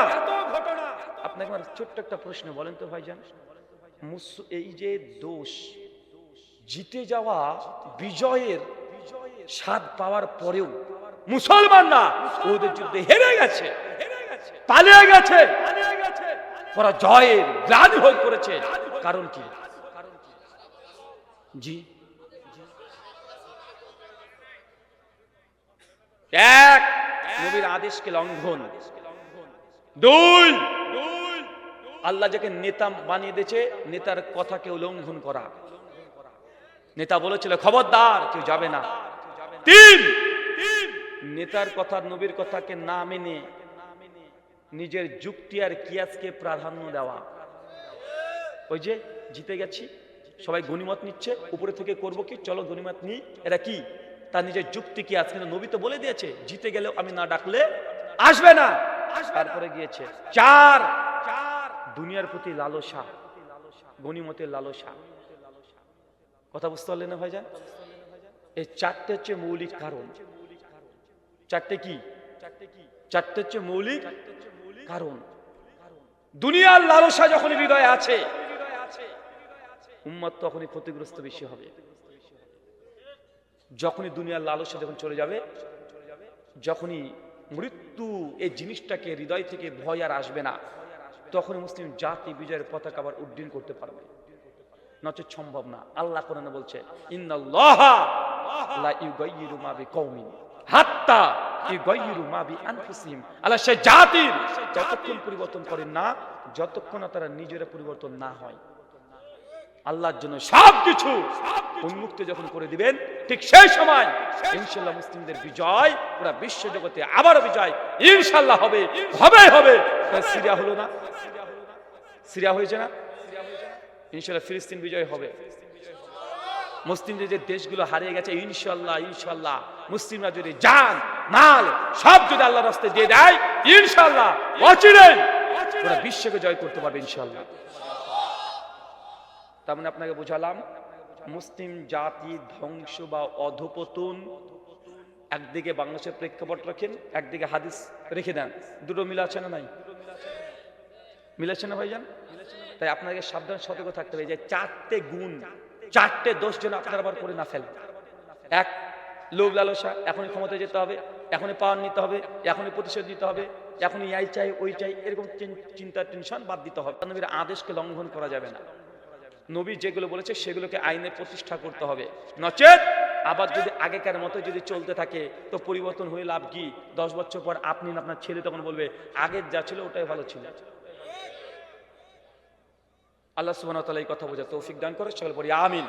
আপনাকে আমার ছোট্ট একটা প্রশ্ন বলেন তো ভাইজান, এই যে দোষ, জিতে যাওয়া বিজয়ের স্বাদ পাওয়ার পরেও মুসলমানরা ওদের যুদ্ধে হেরে গেছে, পালিয়ে গেছে, পরাজয়ের গ্লানি ভোগ করেছে, কারণ কি? জি, এক, নবীর আদেশকে লঙ্ঘন, দুই, আল্লাহ যাকে নেতা বানিয়ে দিয়েছে নেতার কথাকে উল্লঙ্ঘন করা, নেতা বলেছিল খবরদার কেউ যাবে না, তিন, নেতার কথা নবীর কথাকে না মেনে নিজের যুক্তি আর কিয়াসকে প্রাধান্য দেওয়া। ওই যে জিতে গেছি, সবাই গনিমত নিচ্ছে, উপরে থেকে করব কি, চলো গনিমত নিই, এটা কি? তার নিজের যুক্তি কিয়াস, কিন্তু নবী তো বলে দিয়েছে জিতে গেলেও আমি না ডাকলে আসবে না, তারপরে গিয়েছে। চার, দুনিয়ার প্রতি লালসা, গনিমতের লালসা। কথা বুঝতে পারলেন না ভাইজান? এই চারটে হচ্ছে মৌলিক কারণ। চারটে কি? চারটে হচ্ছে মৌলিক কারণ। দুনিয়ার লালসা যখন হৃদয়ে আছে, উম্মত তখনই ক্ষতিগ্রস্ত বেশি হবে। যখনই দুনিয়ার লালসা যখন চলে যাবে, যখনই মৃত্যু এই জিনিসটাকে হৃদয় থেকে ভয় আর আসবে না, তখন মুসলিম জাতি বিজয়ের পতাকা আবার উড্ডীন করতে পারবে, নচেত সম্ভব না। আল্লাহ কোরআনে বলছে ইন্নাল্লাহা লা ইউগাইয়িরু মা বিকওমিন হাত্তা ইউগাইয়িরু মা বিআনফুসিহিম। আল্লাহ সে জাতির যতক্ষণ পরিবর্তন করেন না, যতক্ষণ না তারা নিজেরা পরিবর্তন না হয়। আল্লাহর জন্য সবকিছু উন্মুক্ত যখন করে দিবেন, ঠিক সেই সময় ইনশাআল্লাহ মুসলিমদের বিজয়, পুরো বিশ্ব জগতে আবারও বিজয় ইনশাআল্লাহ হবে, হবে। সিরিয়া হলো না, সিরিয়া হয়েছে না, ইনশাআল্লাহ ফিলিস্তিন বিজয় হবে। মুসলিমদের যে দেশগুলো হারিয়ে গেছে, ইনশাআল্লাহ মুসলিমরা যদি জান মাল সব যদি আল্লাহর রাস্তায় দিয়ে দেয়, ইনশাআল্লাহ অচিরেই পুরো বিশ্বকে জয় করতে পারবে ইনশাআল্লাহ। তার মানে আপনাকে বোঝালাম, মুসলিম জাতি ধ্বংস বা অধপতন একদিকে বাংলাদেশের প্রেক্ষাপট রাখেন, একদিকে হাদিস রেখে দেন, দুটো মিল আছে না নাই? মিলেছে না ভাইজান? তাই আপনাকে সাবধান সতর্ক থাকতে হবে যে চারটে গুণ, চারটে দোষ যেন আপনার আবার করে না ফেলেন। এক, লোভ লালসা, এখনই ক্ষমতায় যেতে হবে, এখনই পাওয়ার নিতে হবে, এখনই প্রতিশোধ দিতে হবে, এখনই এই চাই ওই চাই, এরকম চিন্তা টেনশন বাদ দিতে হবে। নবীর আদেশকে লঙ্ঘন করা যাবে না, নবী যেগুলো বলেছে সেগুলোকে আইনে প্রতিষ্ঠা করতে হবে, নচেত আবার যদি আগেকার মতো যদি চলতে থাকে তো পরিবর্তন হয়ে লাভ কি? 10 বছর পর আপনি না আপনার ছেলে তখন বলবে আগের যা ছিল ওটাই ভালো ছিল। আল্লাহ সুবহানাহু ওয়া তাআলা এই কথা বোঝার তৌফিক দান করে, সকলে বলি আমিন।